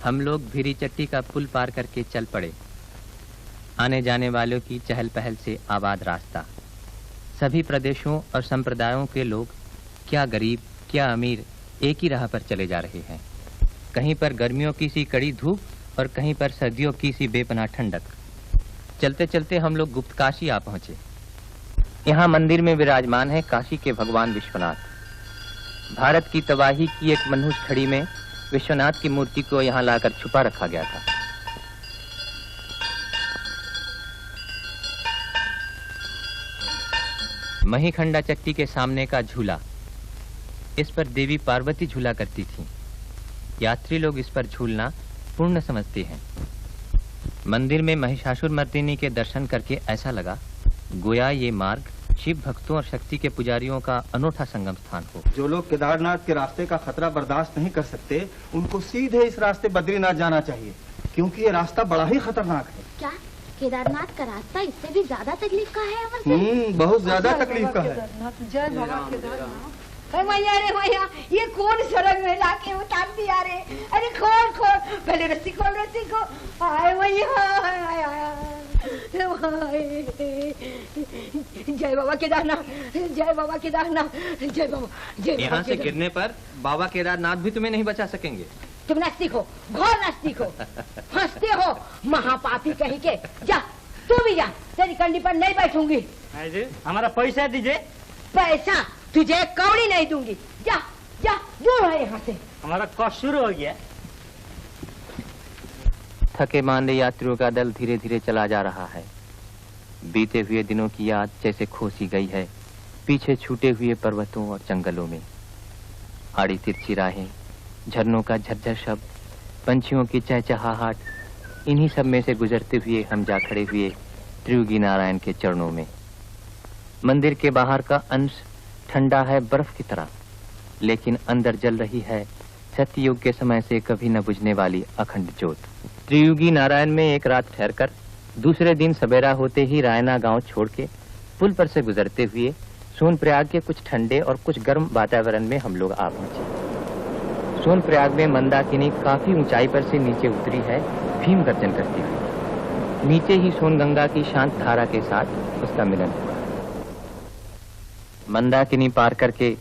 हम लोग भिरी चट्टी का पुल पार करके चल पड़े। आने जाने वालों की चहल पहल से आबाद रास्ता। सभी प्रदेशों और संप्रदायों के लोग, क्या गरीब क्या अमीर, एक ही राह पर चले जा रहे हैं। कहीं पर गर्मियों की सी कड़ी धूप और कहीं पर सर्दियों की सी बेपनाह ठंडक। चलते चलते हम लोग गुप्त काशी आ पहुंचे। यहाँ मंदिर में विराजमान है काशी के भगवान विश्वनाथ। भारत की तबाही की एक मनहूस खड़ी में विश्वनाथ की मूर्ति को यहाँ लाकर छुपा रखा गया था। महीखंडा चट्टी के सामने का झूला, इस पर देवी पार्वती झूला करती थी। यात्री लोग इस पर झूलना पुण्य समझते हैं। मंदिर में महिषासुर मर्दिनी के दर्शन करके ऐसा लगा गोया ये मार्ग शिव भक्तों और शक्ति के पुजारियों का अनोखा संगम स्थान हो। जो लोग केदारनाथ के रास्ते का खतरा बर्दाश्त नहीं कर सकते, उनको सीधे इस रास्ते बद्रीनाथ जाना चाहिए, क्योंकि ये रास्ता बड़ा ही खतरनाक है। क्या केदारनाथ का रास्ता इससे भी ज्यादा तकलीफ का है? अमर बहुत ज्यादा तकलीफ का है। जय बाबा केदारनाथ। मैया रे मैया, ये कौन सड़क में लाके उतार दिया रे? अरे खोल पहले रस्सी खोल, रस्सी को। आए मैया, जय बाबा केदारनाथ, जय बाबा केदारनाथ, जय बाबा। यहाँ से गिरने पर बाबा केदारनाथ भी तुम्हें नहीं बचा सकेंगे। तुम नास्तिक हो, घोर नास्तिक हो, हंसते हो महापापी कहीं के। जा तू भी जा, तेरी कंडी पर नहीं बैठूंगी। हमारा पैसा दीजिए। पैसा तुझे कौड़ी नहीं दूंगी। जा जा, दूर है यहाँ से। हमारा कष्ट शुरू हो गया। थके मांदे यात्रियों का दल धीरे धीरे चला जा रहा है। बीते हुए दिनों की याद जैसे खोसी गई है पीछे छूटे हुए पर्वतों और जंगलों में। आड़ी तिरछी राहें, झरनों का झरझर शब्द, पंछियों की चहचहाहट, इन्हीं सब में से गुजरते हुए हम जा खड़े हुए त्रियुगी नारायण के चरणों में। मंदिर के बाहर का अंश ठंडा है बर्फ की तरह, लेकिन अंदर जल रही है सत्ययुग के समय से कभी न बुझने वाली अखंड ज्योत। त्रियुगी नारायण में एक रात ठहरकर दूसरे दिन सवेरा होते ही रायना गांव छोड़ के पुल पर से गुजरते हुए सोनप्रयाग के कुछ ठंडे और कुछ गर्म वातावरण में हम लोग आ पहुंचे। सोनप्रयाग में मंदाकिनी काफी ऊंचाई पर से नीचे उतरी है भीम गर्जन करती हुई। नीचे ही सोनगंगा की शांत धारा के साथ उसका मिलन हुआ। मंदाकिनी पार करके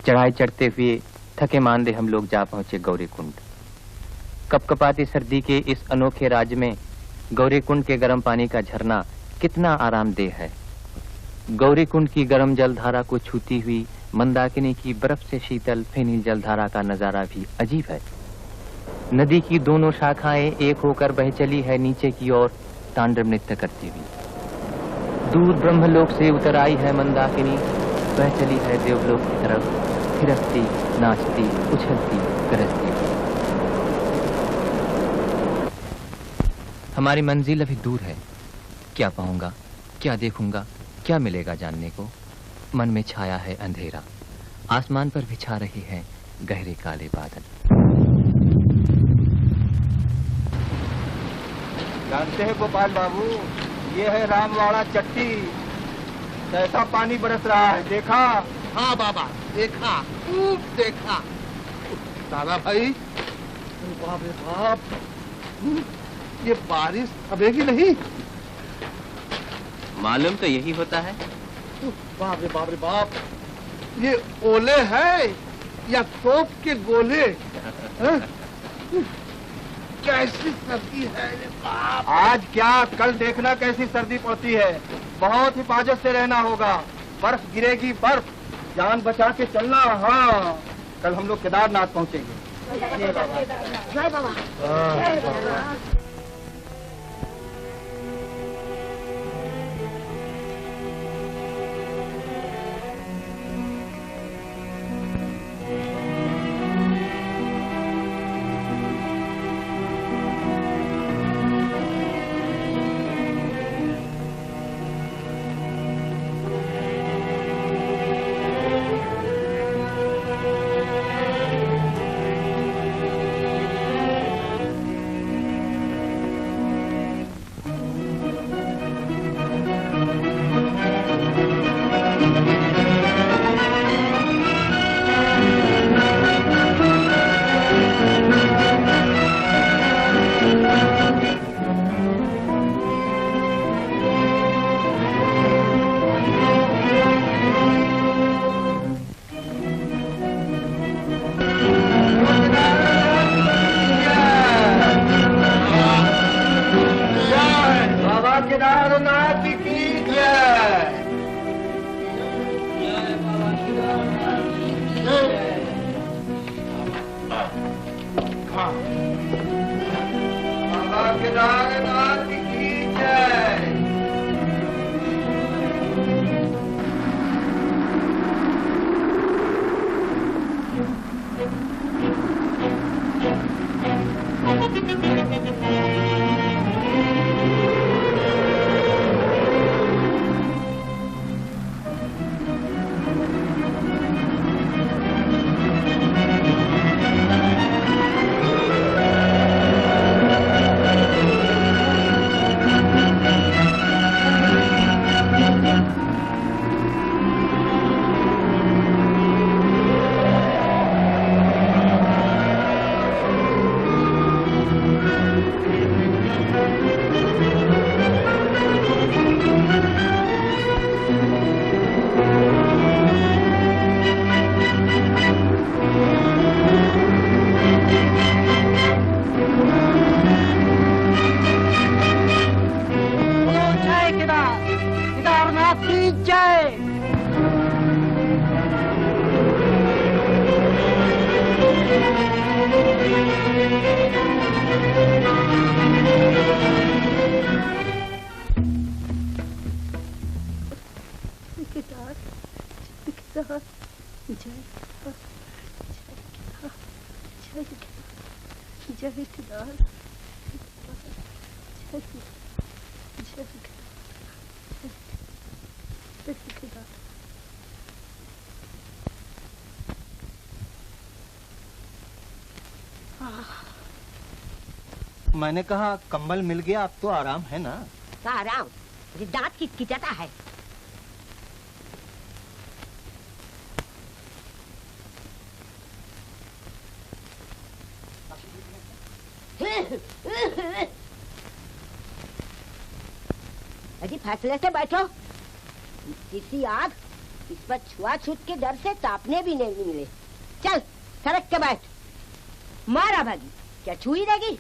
चढ़ाई चढ़ते हुए थके मांदे हम लोग जा पहुंचे गौरी कुंड। कपकपाती सर्दी के इस अनोखे राज्य में गौरीकुंड के गर्म पानी का झरना कितना आरामदेह है। गौरीकुंड की गर्म जलधारा को छूती हुई मंदाकिनी की बर्फ से शीतल फेनी जलधारा का नजारा भी अजीब है। नदी की दोनों शाखाएं एक होकर बह चली है नीचे की ओर तांडव नृत्य करती हुई। दूर ब्रह्मलोक से उतर आई है मंदाकिनी, बह चली है देवलोक की तरफ, थिरकती, नाचती, उछलती, गरजती हुई। हमारी मंजिल अभी दूर है। क्या पाऊंगा, क्या देखूंगा, क्या मिलेगा जानने को। मन में छाया है अंधेरा, आसमान पर बिछा रहे हैं गहरे काले बादल। जानते हैं गोपाल बाबू, ये है रामवाड़ा चट्टी। कैसा पानी बरस रहा है, देखा? हाँ बाबा, देखा, खूब देखा। दादा भाई, बाप रे बाप, ये बारिश थमेगी नहीं। मालूम तो यही होता है। बाप रे बाप रे बाप, ये ओले है या तोप के गोले? कैसी सर्दी है रे बाप। आज क्या, कल देखना कैसी सर्दी पड़ती है। बहुत हिफाजत से रहना होगा, बर्फ गिरेगी बर्फ, जान बचा के चलना। हाँ, कल हम लोग केदारनाथ पहुंचेंगे। जय बाबा। मैंने कहा कंबल मिल गया, अब तो आराम है ना? आराम, दांत किचकिचाता है। अजी फैसले से बैठो। इसी आग इस पर छुआछूत के डर से तापने भी नहीं मिले। चल सड़क के बैठ, मारा भागी। क्या छू ही देगी?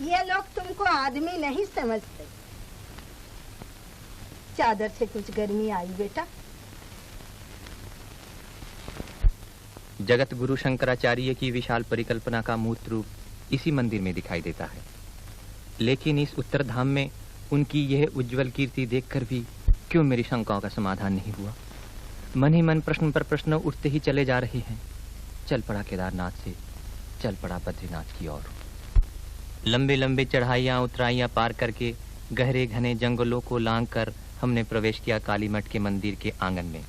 ये लोग तुमको आदमी नहीं समझते। चादर से कुछ गर्मी आई बेटा। जगत गुरु शंकराचार्य की विशाल परिकल्पना का मूर्त रूप इसी मंदिर में दिखाई देता है, लेकिन इस उत्तरधाम में उनकी यह उज्जवल कीर्ति देखकर भी क्यों मेरी शंकाओं का समाधान नहीं हुआ? मन ही मन प्रश्न पर प्रश्न उठते ही चले जा रहे हैं। चल पड़ा केदारनाथ से, चल पड़ा बद्रीनाथ की ओर। लंबे लंबे चढ़ाइयाँ उतराइयाँ पार करके गहरे घने जंगलों को लांघ कर हमने प्रवेश किया काली मठ के मंदिर के आंगन में।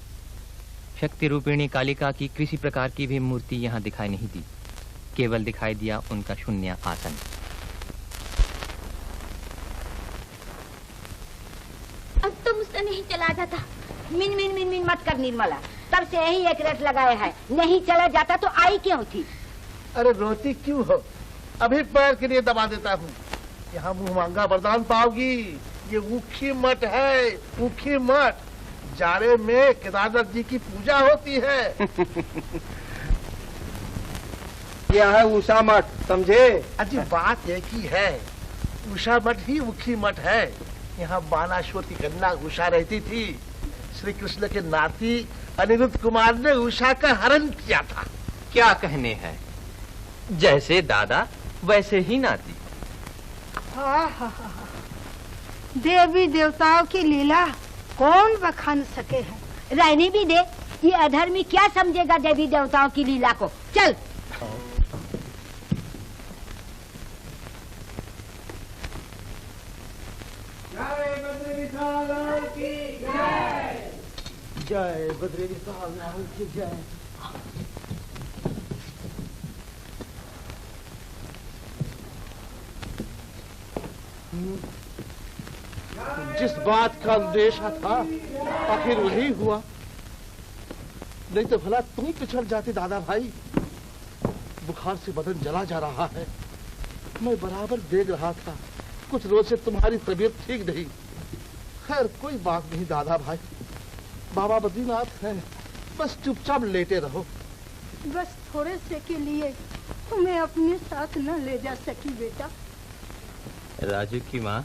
शक्ति रूपिणी कालिका की किसी प्रकार की भी मूर्ति यहाँ दिखाई नहीं दी, केवल दिखाई दिया उनका शून्य आसन। अब तो मुझसे नहीं चला जाता। मिन मिन मिन मिन मत कर निर्मला, तब से यही एक रट लगाया है। नहीं चला जाता तो आई क्यों थी? अरे रोती क्यों हो? अभी पैर के लिए दबा देता हूँ। यहाँ मुंह मांगा वरदान पाओगी। ये ऊखी मठ है, ऊखी मठ। जाड़े में केदारनाथ जी की पूजा होती है। यह है उषा मठ, समझे? अजी बात एक ही है, उषा मठ ही ऊखी मठ है। यहाँ बानासुर की कन्या उषा रहती थी। श्री कृष्ण के नाती अनिरुद्ध कुमार ने उषा का हरण किया था। क्या कहने हैं, जैसे दादा वैसे ही नाती। देवी देवताओं की लीला कौन बखान सके है। रहने भी दे, ये अधर्मी क्या समझेगा देवी देवताओं की लीला को। चल। जय बद्री विशाल की जय। जिस बात का अंदेशा था आखिर वही हुआ। नहीं तो भला तुम पिछड़ जाते दादा भाई। बुखार से बदन जला जा रहा है। मैं बराबर देख रहा था, कुछ रोज से तुम्हारी तबीयत ठीक नहीं। खैर कोई बात नहीं दादा भाई, बाबा बद्रीनाथ है, बस चुपचाप लेटे रहो। बस थोड़े से के लिए तुम्हें अपने साथ न ले जा सकी बेटा। राजू की माँ,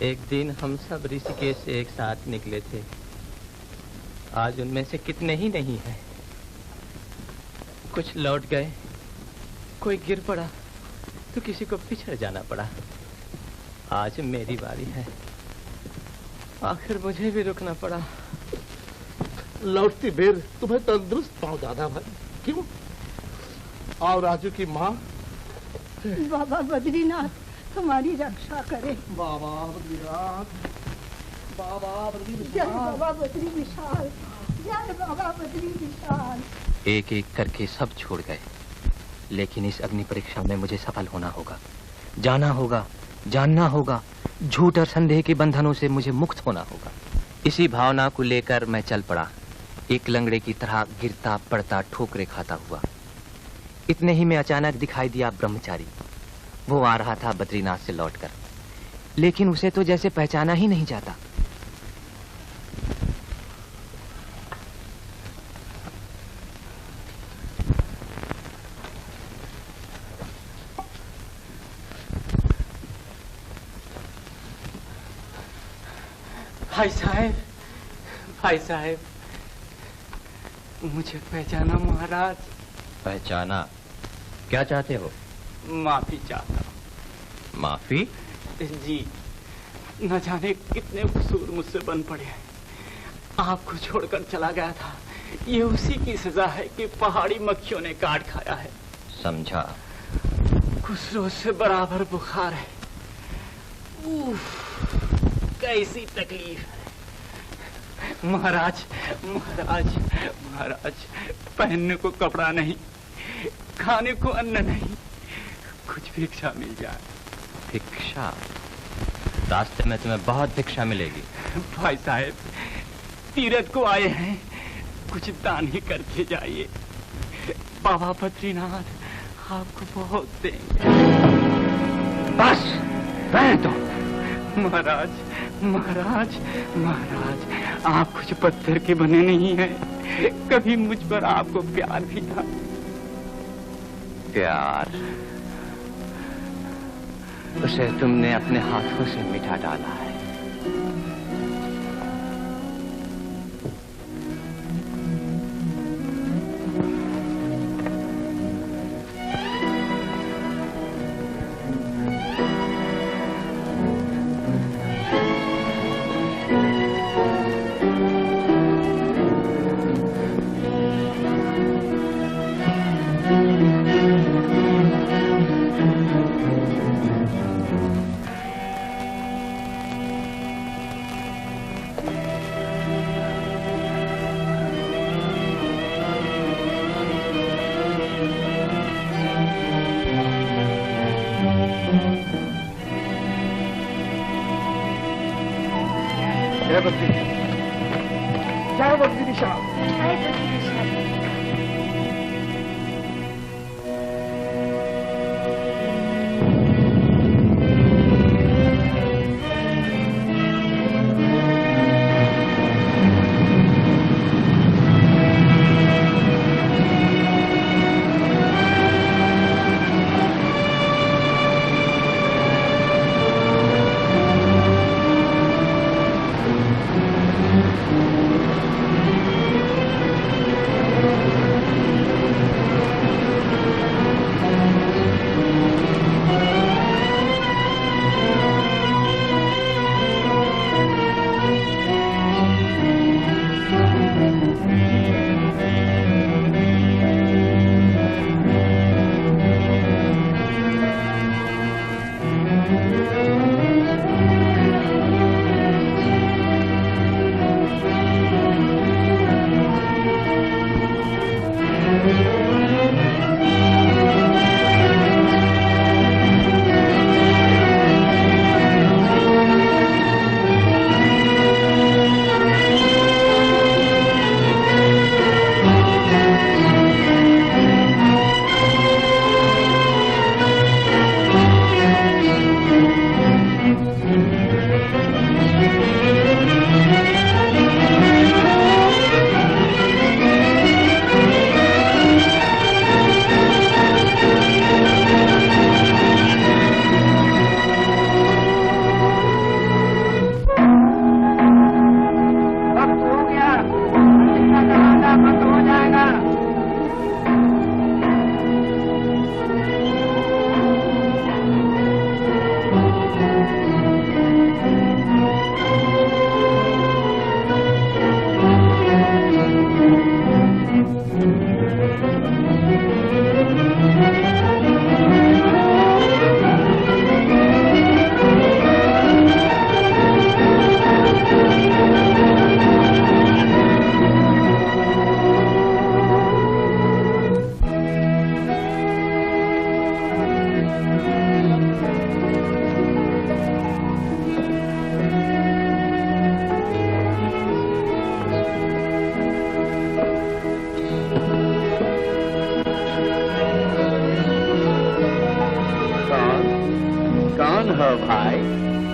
एक दिन हम सब ऋषिकेश से एक साथ निकले थे। आज उनमें से कितने ही नहीं हैं। कुछ लौट गए, कोई गिर पड़ा तो किसी को पिछड़ जाना पड़ा। आज मेरी बारी है, आखिर मुझे भी रुकना पड़ा। लौटती बेर तुम्हें तंदुरुस्त पाओ दादा भाई। क्यों? आओ राजू की माँ। बाबा बद्रीनाथ तुम्हारी रक्षा करे। बाबा बद्रीनाथ, बाबा बद्री जय बाबा बद्री विशाल, जय बाबा बद्री विशाल। एक एक करके सब छोड़ गए, लेकिन इस अग्नि परीक्षा में मुझे सफल होना होगा। जाना होगा, जानना होगा, झूठ और संदेह के बंधनों से मुझे मुक्त होना होगा। इसी भावना को लेकर मैं चल पड़ा, एक लंगड़े की तरह गिरता पड़ता ठोकरे खाता हुआ। इतने ही में अचानक दिखाई दिया ब्रह्मचारी। वो आ रहा था बद्रीनाथ से लौटकर, लेकिन उसे तो जैसे पहचाना ही नहीं जाता। भाई साहब, भाई साहब, मुझे पहचाना महाराज? पहचाना? क्या चाहते हो? माफी चाहता हूँ। माफी? जी, न जाने कितने कसूर मुझसे बन पड़े हैं। आपको छोड़कर चला गया था, ये उसी की सजा है कि पहाड़ी मक्खियों ने काट खाया है। समझा। कुछ रोज से बराबर बुखार है। कैसी तकलीफ है। महाराज, महाराज, महाराज, पहनने को कपड़ा नहीं, खाने को अन्न नहीं, कुछ भिक्षा मिल जाए। भिक्षा? रास्ते में तुम्हें बहुत भिक्षा मिलेगी। भाई साहब, तीरथ को आए हैं, कुछ दान ही करके जाइए। बाबा बद्रीनाथ आपको बहुत देंगे। बस रहने दो। महाराज, महाराज, महाराज, आप कुछ पत्थर के बने नहीं हैं। कभी मुझ पर आपको प्यार भी था। प्यार उसे तुमने अपने हाथों से मिटा डाला है।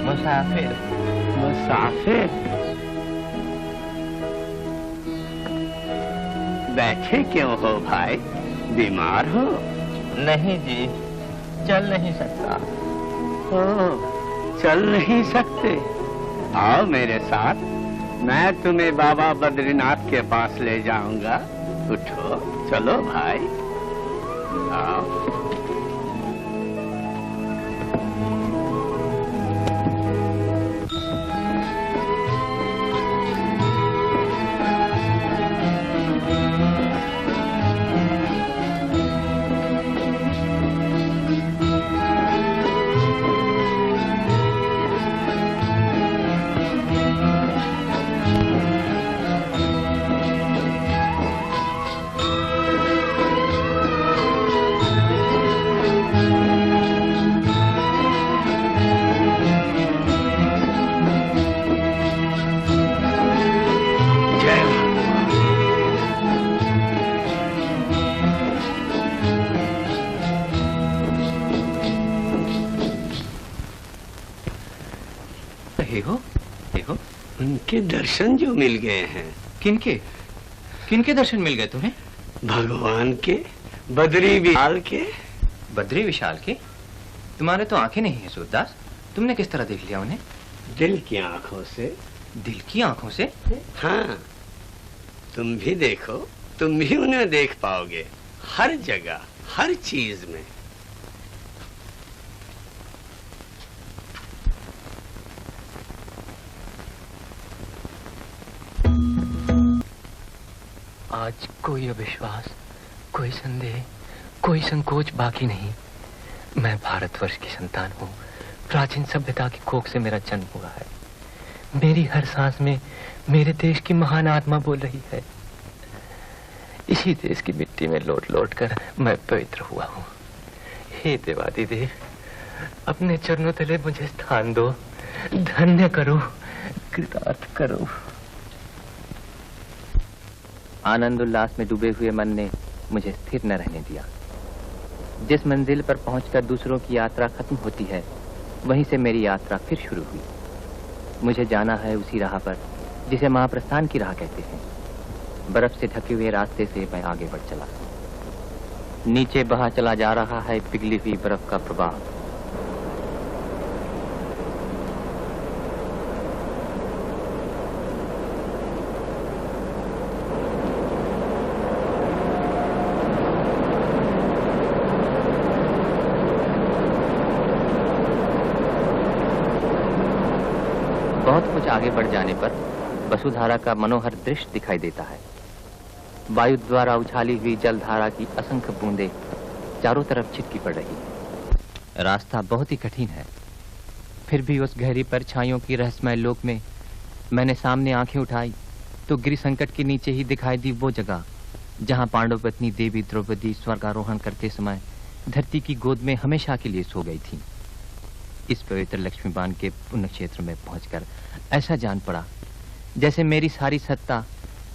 मुसाफिर। मुसाफिर? बैठे क्यों हो भाई? बीमार हो? नहीं जी, चल नहीं सकता। चल नहीं सकते? आओ मेरे साथ, मैं तुम्हें बाबा बद्रीनाथ के पास ले जाऊंगा। उठो, चलो भाई, आओ। देखो, उनके दर्शन जो मिल गए हैं। किनके? किनके दर्शन मिल गए तुम्हें? भगवान के, बद्री विशाल के। बद्री विशाल के? तुम्हारे तो आंखें नहीं है सूरदास, तुमने किस तरह देख लिया उन्हें? दिल की आंखों से। दिल की आंखों से? हाँ, तुम भी देखो, तुम भी उन्हें देख पाओगे, हर जगह, हर चीज में। आज कोई अविश्वास, कोई संदेह, कोई संकोच बाकी नहीं। मैं भारतवर्ष की संतान हूँ, प्राचीन सभ्यता की कोख से मेरा जन्म हुआ है। मेरी हर सांस में मेरे देश की महान आत्मा बोल रही है। इसी देश की मिट्टी में लौट लौट कर मैं पवित्र हुआ हूँ। हे देवादिदेव, अपने चरणों तले मुझे स्थान दो, धन्य करो, कृतार्थ करो। आनंद उल्लास में डूबे हुए मन ने मुझे स्थिर न रहने दिया। जिस मंजिल पर पहुंचकर दूसरों की यात्रा खत्म होती है, वहीं से मेरी यात्रा फिर शुरू हुई। मुझे जाना है उसी राह पर जिसे महाप्रस्थान की राह कहते हैं। बर्फ से ढके हुए रास्ते से मैं आगे बढ़ चला। नीचे बहा चला जा रहा है पिघली हुई बर्फ का प्रवाह। बहुत कुछ आगे बढ़ जाने पर वसुधारा का मनोहर दृश्य दिखाई देता है। वायु द्वारा उछाली हुई जलधारा की असंख्य बूंदें चारों तरफ छिटकी पड़ रही है। रास्ता बहुत ही कठिन है, फिर भी उस गहरी परछाइयों की रहस्यमय लोक में मैंने सामने आंखें उठाई तो गिरि संकट के नीचे ही दिखाई दी वो जगह जहां पांडव पत्नी देवी द्रौपदी स्वर्गारोहण करते समय धरती की गोद में हमेशा के लिए सो गई थी। इस पवित्र लक्ष्मीबान के पुण्य क्षेत्र में पहुंचकर ऐसा जान पड़ा जैसे मेरी सारी सत्ता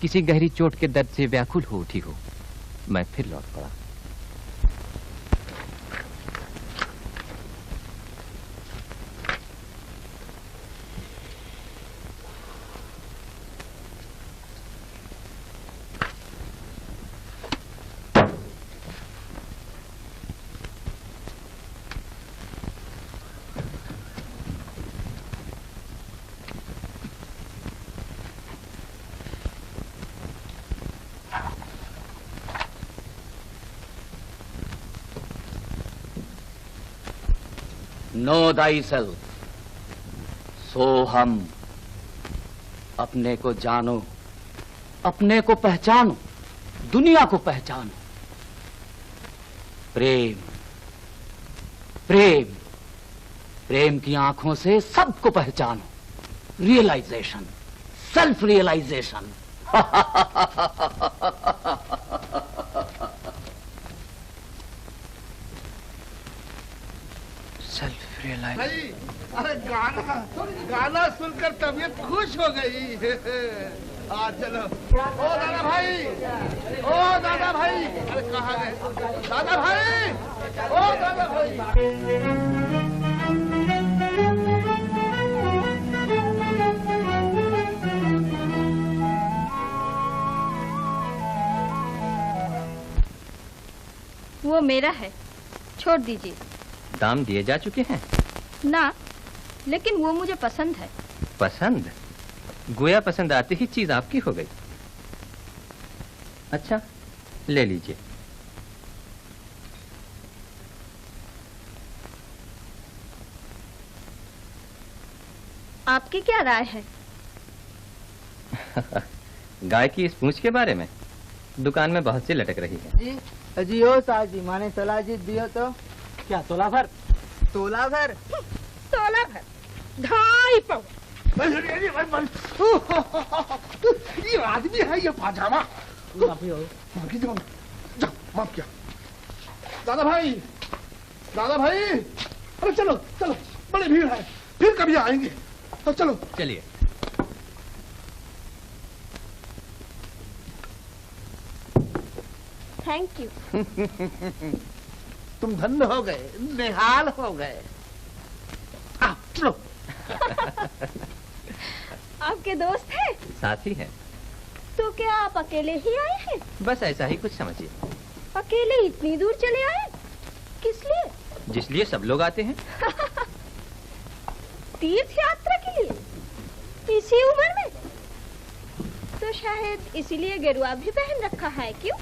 किसी गहरी चोट के दर्द से व्याकुल हो उठी हो। मैं फिर लौट पड़ा। Know thyself, सोहम। अपने को जानो, अपने को पहचानो, दुनिया को पहचानो। प्रेम, प्रेम, प्रेम की आंखों से सबको पहचानो। Realisation, self realisation. भाई, अरे गाना सुनकर तबीयत खुश हो गई। चलो। ओ दादा भाई, ओ दादा भाई, अरे कहाँ गए दादा भाई? ओ दादा भाई। वो मेरा है, छोड़ दीजिए। दाम दिए जा चुके हैं ना, लेकिन वो मुझे पसंद है। पसंद? गोया पसंद आते ही चीज आपकी हो गई। अच्छा, ले लीजिए। आपकी क्या राय है? गाय की इस पूंछ के बारे में दुकान में बहुत सी लटक रही है। जी जी हो साजी, माने सलाह जी दियो तो क्या तोला भर? तोला भर? तोला भर 2.5 पाव। ये आदमी है, ये पाजामा। माफी हो, माफी दो, जा माफ किया। दादा भाई, दादा भाई, अरे चलो चलो, बड़ी भीड़ है, फिर कभी आएंगे। तो चलो। चलिए। Thank you. तुम धन्य हो गए, निहाल हो गए। चलो। आपके दोस्त हैं? साथी हैं। तो क्या आप अकेले ही आए हैं? बस ऐसा ही कुछ समझिए। अकेले इतनी दूर चले आए? किस लिए? जिस लिए सब लोग आते हैं। तीर्थ यात्रा के लिए? इसी उम्र में? तो शायद इसीलिए गेरुआ भी पहन रखा है। क्यों?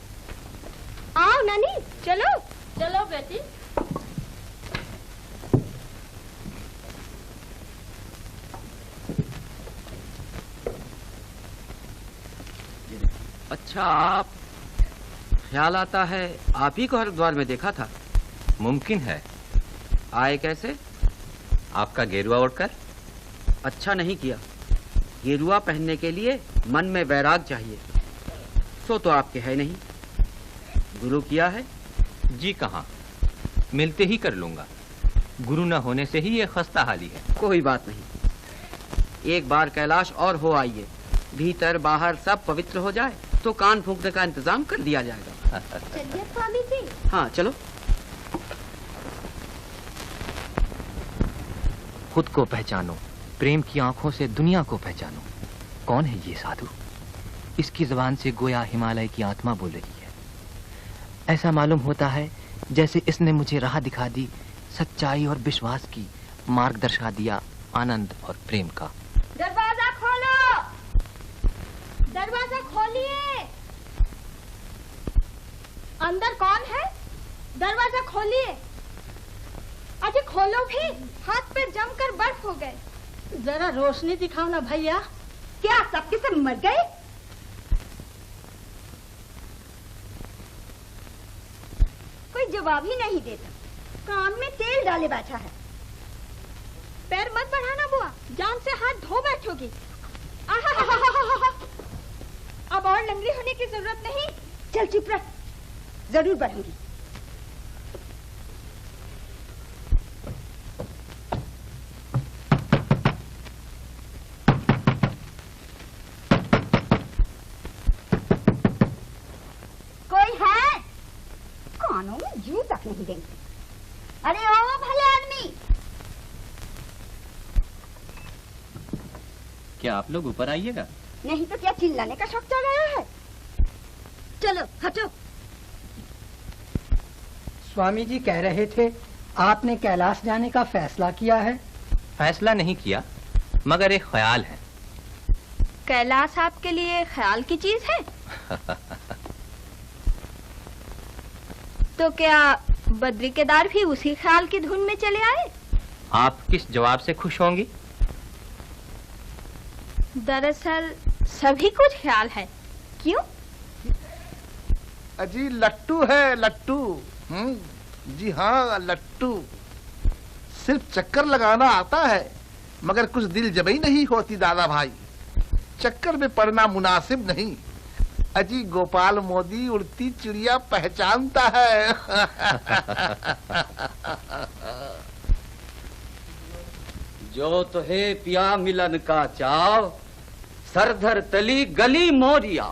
आओ नानी, चलो। चलो बेटी। अच्छा, आप, ख्याल आता है आप ही को हरिद्वार में देखा था। मुमकिन है। आए कैसे? आपका गेरुआ ओढ़कर। अच्छा नहीं किया। गेरुआ पहनने के लिए मन में वैराग चाहिए। सो तो आपके है नहीं। गुरु किया है? जी कहाँ, मिलते ही कर लूंगा। गुरु न होने से ही ये खस्ता हाली है। कोई बात नहीं, एक बार कैलाश और हो आइए, भीतर बाहर सब पवित्र हो जाए तो कान फूंकने का इंतजाम कर दिया जाएगा। चलिए स्वामी जी। हाँ चलो। खुद को पहचानो, प्रेम की आंखों से दुनिया को पहचानो। कौन है ये साधु? इसकी जुबान से गोया हिमालय की आत्मा बोल रही है। ऐसा मालूम होता है जैसे इसने मुझे राह दिखा दी, सच्चाई और विश्वास की, मार्ग दर्शा दिया आनंद और प्रेम का। दरवाजा खोलो, दरवाजा खोलिए। अंदर कौन है? दरवाजा खोलिए। अजय खोलो भी, हाथ पे जमकर बर्फ हो गए। जरा रोशनी दिखाओ ना भैया। क्या सबके सब मर गए? कोई जवाब ही नहीं देता। कान में तेल डाले बैठा है। पैर मत बढ़ाना बुआ, जान से हाथ धो बैठोगी। अब और लंगड़ी होने की जरूरत नहीं। चल चुप रह, जरूर बढ़ूंगी। कोई है? कानों में जूं तक नहीं देंगे। अरे ओ भले आदमी, क्या आप लोग ऊपर आइएगा? नहीं तो क्या चिल्लाने का शौक चढ़ गया है? चलो हटो। स्वामी जी कह रहे थे आपने कैलाश जाने का फैसला किया है। फैसला नहीं किया, मगर एक ख्याल है। कैलाश आपके लिए ख्याल की चीज है? तो क्या बद्री केदार भी उसी ख्याल की धुन में चले आए? आप किस जवाब से खुश होंगी? दरअसल सभी कुछ ख्याल है। क्यों? अजी लट्टू है, लट्टू। जी हाँ, लट्टू। सिर्फ चक्कर लगाना आता है, मगर कुछ दिल जबई नहीं होती दादा भाई। चक्कर में पड़ना मुनासिब नहीं। अजी गोपाल मोदी उड़ती चिड़िया पहचानता है। जो तो है पिया मिलन का चाव, सरधर तली गली मोरिया।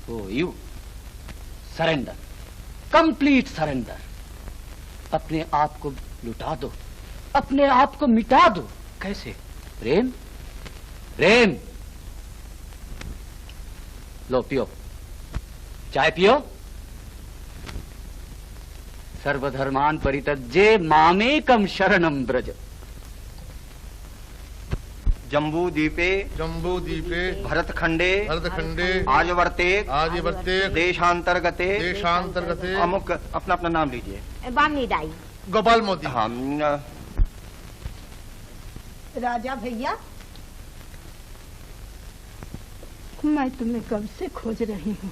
ओ यू सरेंडर, कंप्लीट सरेंडर। अपने आप को लुटा दो, अपने आप को मिटा दो। कैसे? प्रेम, प्रेम। लो पियो, चाय पियो। सर्वधर्मान परित्यज्य मामेकम शरणम ब्रज। जम्बू द्वीपे भरतखंडे आर्यवर्ते देशांतर्गते अमुक। अपना अपना नाम लीजिए। बामनी दाई। गोपाल मोदी। हम राजा भैया, मैं तुम्हें कब से खोज रही हूँ।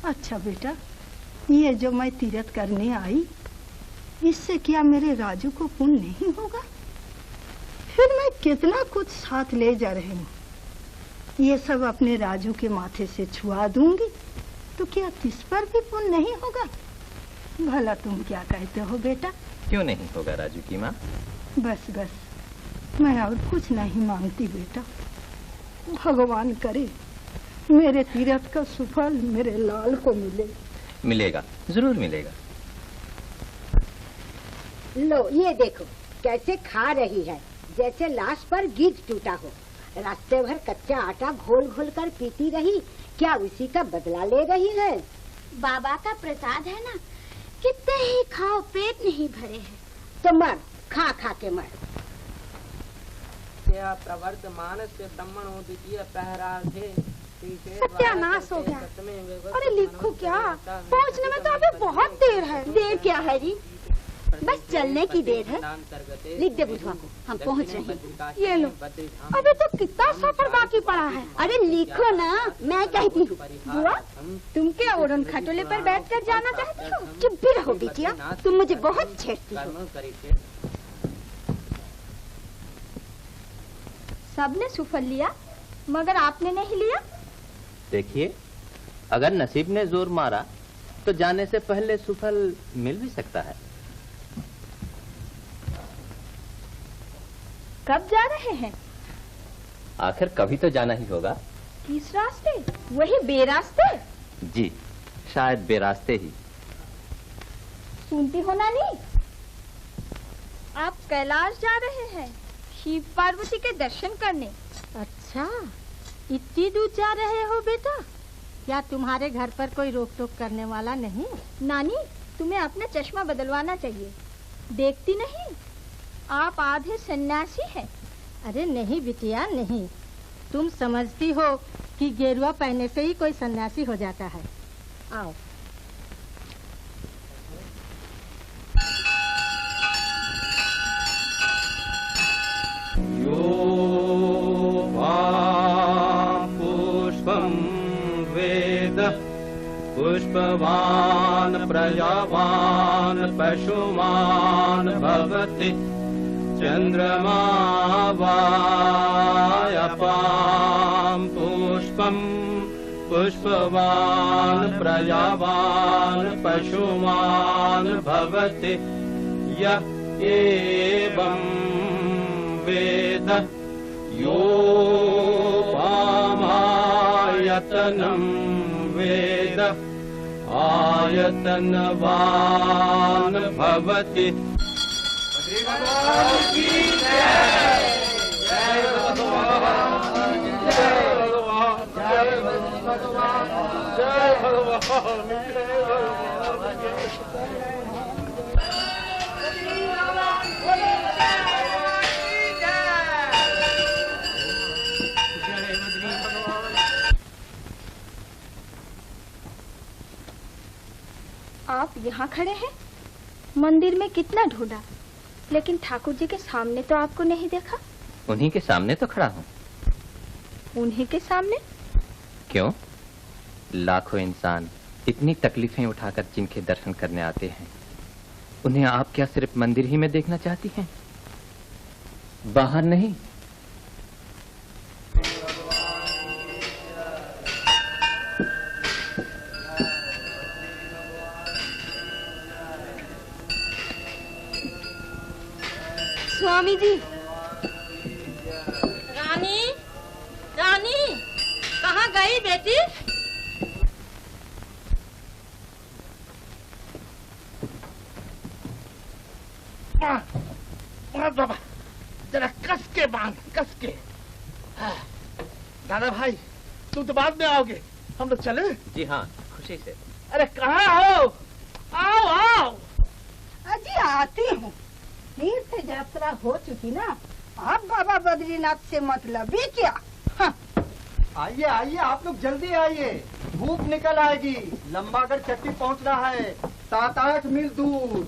अच्छा बेटा, ये जो मैं तीरथ करने आई, इससे क्या मेरे राजू को पुण्य नहीं होगा? फिर मैं कितना कुछ साथ ले जा रही हूँ। ये सब अपने राजू के माथे से छुआ दूंगी तो क्या किस पर भी पुण्य नहीं होगा? भला तुम क्या कहते हो बेटा? क्यों नहीं होगा राजू की माँ? बस बस, मैं और कुछ नहीं मांगती बेटा। भगवान करे मेरे तीरथ का सुफल मेरे लाल को मिले। मिलेगा, जरूर मिलेगा। लो ये देखो कैसे खा रही है। जैसे लाश पर गीत टूटा हो। रास्ते भर कच्चा आटा घोल घोल कर पीती रही, क्या उसी का बदला ले रही है? बाबा का प्रसाद है ना, कितने ही खाओ पेट नहीं भरे हैं। तो मर, खा खा के मर। प्रवर्तमान से ब्रह्मणो द्वितीय पहराधे। सत्यानाश हो गया। अरे लिखो क्या, पहुंचने में तो अभी बहुत देर है। देर क्या है जी, बस चलने की देर है। लिख दे बुधवा को, हम पहुंच रहे हैं। ये लो, अभी तो कितना सफर बाकी पड़ा है। अरे लिखो ना, मैं कहती हूँ। बुआ, तुम क्या ओढ़न खटोले पर बैठकर जाना चाहती हो? चुप भी रहो बिटिया, तुम मुझे बहुत छेड़ती हो। सबने सुफल लिया, मगर आपने नहीं लिया। देखिए, अगर नसीब ने जोर मारा तो जाने से पहले सुफल मिल भी सकता है। कब जा रहे हैं? आखिर कभी तो जाना ही होगा। किस रास्ते? वही बेरास्ते? जी, शायद बेरास्ते ही। सुनती हो नानी, आप कैलाश जा रहे हैं शिव पार्वती के दर्शन करने। अच्छा, इतनी दूर जा रहे हो बेटा? क्या तुम्हारे घर पर कोई रोक टोक करने वाला नहीं? नानी, तुम्हें अपना चश्मा बदलवाना चाहिए। देखती नहीं, आप आधे सन्यासी हैं। अरे नहीं बिटिया नहीं, तुम समझती हो कि गेरुआ पहनने से ही कोई सन्यासी हो जाता है। आओ। पुष्पं वेद पुष्पवान् प्रजावान् पशुमान् भवति चंद्रमा वायपां पुष्पं पुष्पवान् प्रजावान् पशुमान् भवति य एवं वेद योपामायतनं वेद आयतनवान् भवति। आप यहाँ खड़े हैं? मंदिर में कितना ढूंढा, लेकिन ठाकुर जी के सामने तो आपको नहीं देखा। उन्हीं के सामने तो खड़ा हूँ। उन्हीं के सामने? क्यों? लाखों इंसान इतनी तकलीफें उठाकर जिनके दर्शन करने आते हैं, उन्हें आप क्या सिर्फ मंदिर ही में देखना चाहती हैं, बाहर नहीं? स्वामी जी। रानी, रानी, कहाँ गई बेटी? बाबा, जरा कस के बांध, कस के। दादा भाई, तुम तो बाद में आओगे, हम लोग चले? जी हाँ, खुशी से। अरे कहाँ हो? आओ आओ। अजी आती हूँ। तीर्थ यात्रा हो चुकी ना, अब बाबा बद्रीनाथ से मतलब भी क्या? हाँ। आइए आइए, आप लोग जल्दी आइए, धूप निकल आएगी। लंबागढ़ चट्टी पहुंचना है, 7-8 मील दूर।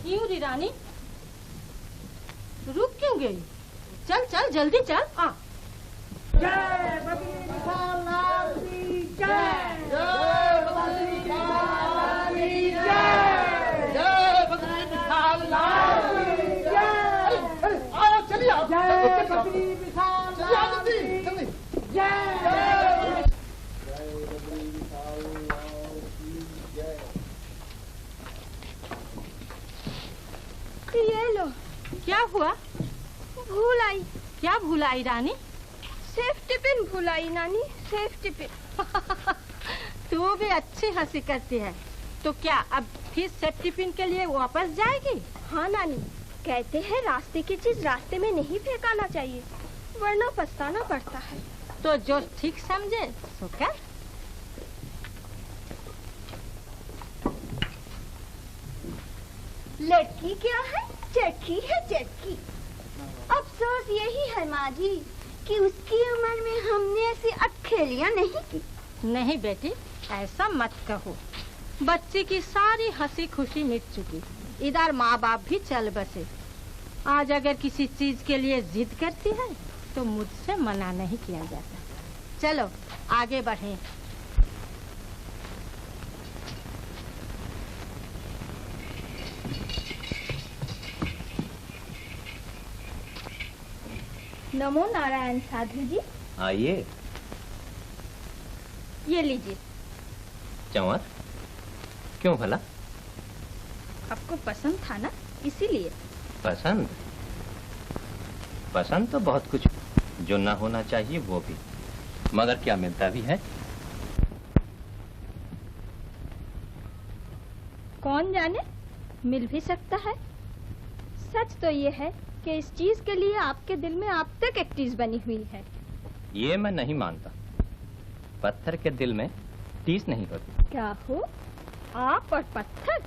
क्यों री रानी, रुक क्यों गई? चल चल जल्दी चल। आ जय बद्रीनाथ की जय, जय बद्रीनाथ की जय, जय बद्रीनाथ की जय। आओ चलिए, आओ। जय बद्रीनाथ की जय। ये लो, भुलाई रानी? सेफ्टी पिन भुलाई नानी, सेफ्टी पिन। तू भी अच्छी हंसी करती है। तो क्या अब फिर सेफ्टी पिन के लिए वापस जाएगी? हाँ नानी, कहते हैं रास्ते की चीज रास्ते में नहीं फेंकाना चाहिए, वरना पछताना पड़ता है। तो जो ठीक समझे सो कर। लड़की क्या है? चटकी है, चटकी। अफसोस यही है माँ जी कि उसकी उम्र में हमने ऐसी अटखेलियां नहीं की। नहीं बेटी, ऐसा मत कहो। बच्चे की सारी हंसी खुशी मिट चुकी। इधर माँ बाप भी चल बसे। आज अगर किसी चीज के लिए जिद करती है तो मुझसे मना नहीं किया जाता। चलो आगे बढ़ें। नमो नारायण साधु जी। आइए। ये लीजिए। चंवर, क्यों भला? आपको पसंद था ना, इसीलिए। पसंद? पसंद तो बहुत कुछ जो ना होना चाहिए वो भी, मगर क्या मिलता भी है? कौन जाने, मिल भी सकता है। सच तो ये है कि इस चीज के लिए आपके दिल में आप तक एक चीज बनी हुई है। ये मैं नहीं मानता। पत्थर के दिल में टीस नहीं होती। क्या हो आप और पत्थर?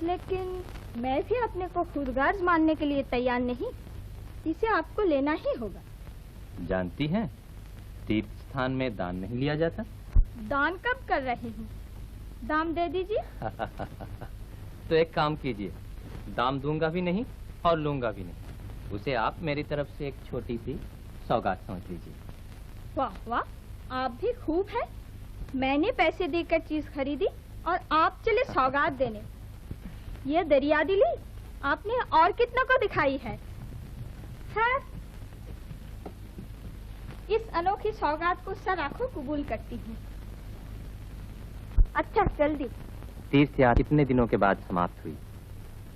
लेकिन मैं भी अपने को खुदगार्ज मानने के लिए तैयार नहीं। इसे आपको लेना ही होगा। जानती हैं, तीर्थ स्थान में दान नहीं लिया जाता। दान कब कर रही हूँ? दाम दे दीजिए। तो एक काम कीजिए, दाम दूंगा भी नहीं और लूंगा भी नहीं। उसे आप मेरी तरफ से एक छोटी सी सौगात समझ लीजिए। वाह वाह, आप भी खूब है। मैंने पैसे देकर चीज खरीदी और आप चले सौगात देने। ये दरिया दिली आपने और कितनों को दिखाई है। खैर, इस अनोखी सौगात को सर आंखों कबूल करती हूँ। अच्छा जल्दी। तीर्थ यात्रा कितने दिनों के बाद समाप्त हुई।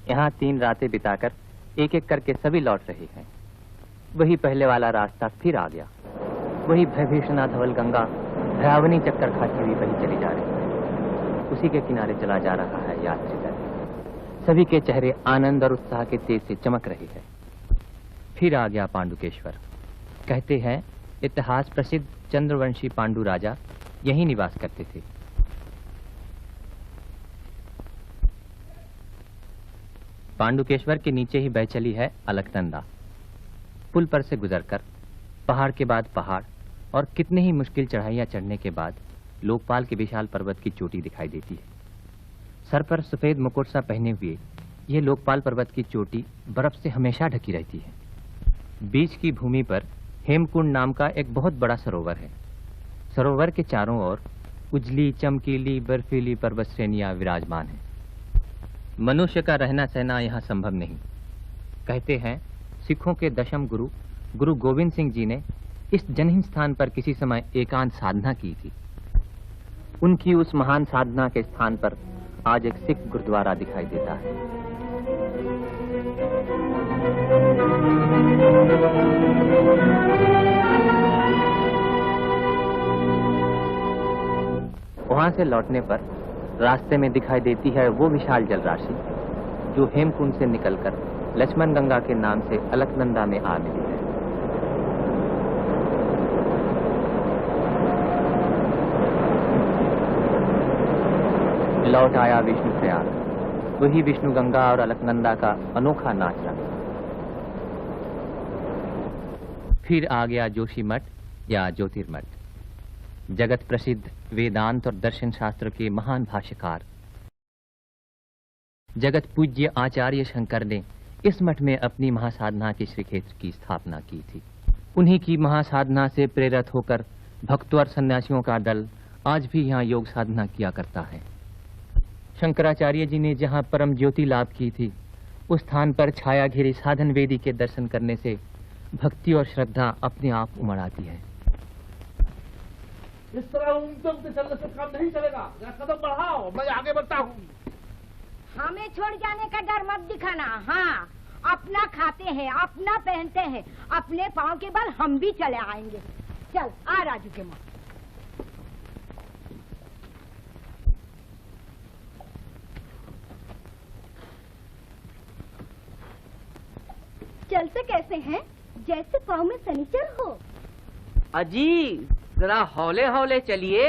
यहाँ 3 रातें बिताकर एक एक करके सभी लौट रहे हैं। वही पहले वाला रास्ता फिर आ गया। वही भयभीषणा धवल गंगा भयावनी चक्कर खाती हुई बही चली जा रही है। उसी के किनारे चला जा रहा है यात्री दल। सभी के चेहरे आनंद और उत्साह के तेज से चमक रहे हैं। फिर आ गया पांडुकेश्वर। कहते हैं इतिहास प्रसिद्ध चंद्रवंशी पांडु राजा यहीं निवास करते थे। पांडुकेश्वर के नीचे ही बह चली है अलकनंदा। पुल पर से गुजरकर पहाड़ के बाद पहाड़ और कितने ही मुश्किल चढ़ाइयां चढ़ने के बाद लोकपाल के विशाल पर्वत की चोटी दिखाई देती है। सर पर सफेद मुकुट सा पहने हुए यह लोकपाल पर्वत की चोटी बर्फ से हमेशा ढकी रहती है। बीच की भूमि पर हेमकुंड नाम का एक बहुत बड़ा सरोवर है। सरोवर के चारों ओर उजली चमकीली बर्फीली पर्वत श्रेणियां विराजमान हैं। मनुष्य का रहना सहना यहाँ संभव नहीं। कहते हैं सिखों के दशम गुरु गुरु गोविंद सिंह जी ने इस जनहीन स्थान पर किसी समय एकांत साधना की थी। उनकी उस महान साधना के स्थान पर आज एक सिख गुरुद्वारा दिखाई देता है। वहां से लौटने पर रास्ते में दिखाई देती है वो विशाल जलराशि जो हेमकुंड से निकलकर लक्ष्मण गंगा के नाम से अलकनंदा में आ मिली है। लौट आया विष्णु प्रयाग, वही विष्णु गंगा और अलकनंदा का अनोखा नाच रहा। फिर आ गया जोशी मठ या ज्योतिर्मठ। जगत प्रसिद्ध वेदांत और दर्शन शास्त्र के महान भाष्यकार जगत पूज्य आचार्य शंकर ने इस मठ में अपनी महासाधना के श्री क्षेत्र की स्थापना की थी। उन्हीं की महासाधना से प्रेरित होकर भक्तों और सन्यासियों का दल आज भी यहाँ योग साधना किया करता है। शंकराचार्य जी ने जहाँ परम ज्योति लाभ की थी, उस स्थान पर छाया घिरी साधन वेदी के दर्शन करने से भक्ति और श्रद्धा अपने आप उमड़ आती है। इस तरह उमटम से चलने से काम नहीं चलेगा। कदम बढ़ाओ, मैं आगे बढ़ता हूँ। हमें छोड़ जाने का डर मत दिखाना। हाँ, अपना खाते हैं, अपना पहनते हैं, अपने पाँव के बल हम भी चले आएंगे। चल आ राजू के माँ। चलते कैसे हैं? जैसे पाँव में सनीचर हो। अजी जरा हौले हौले चलिए।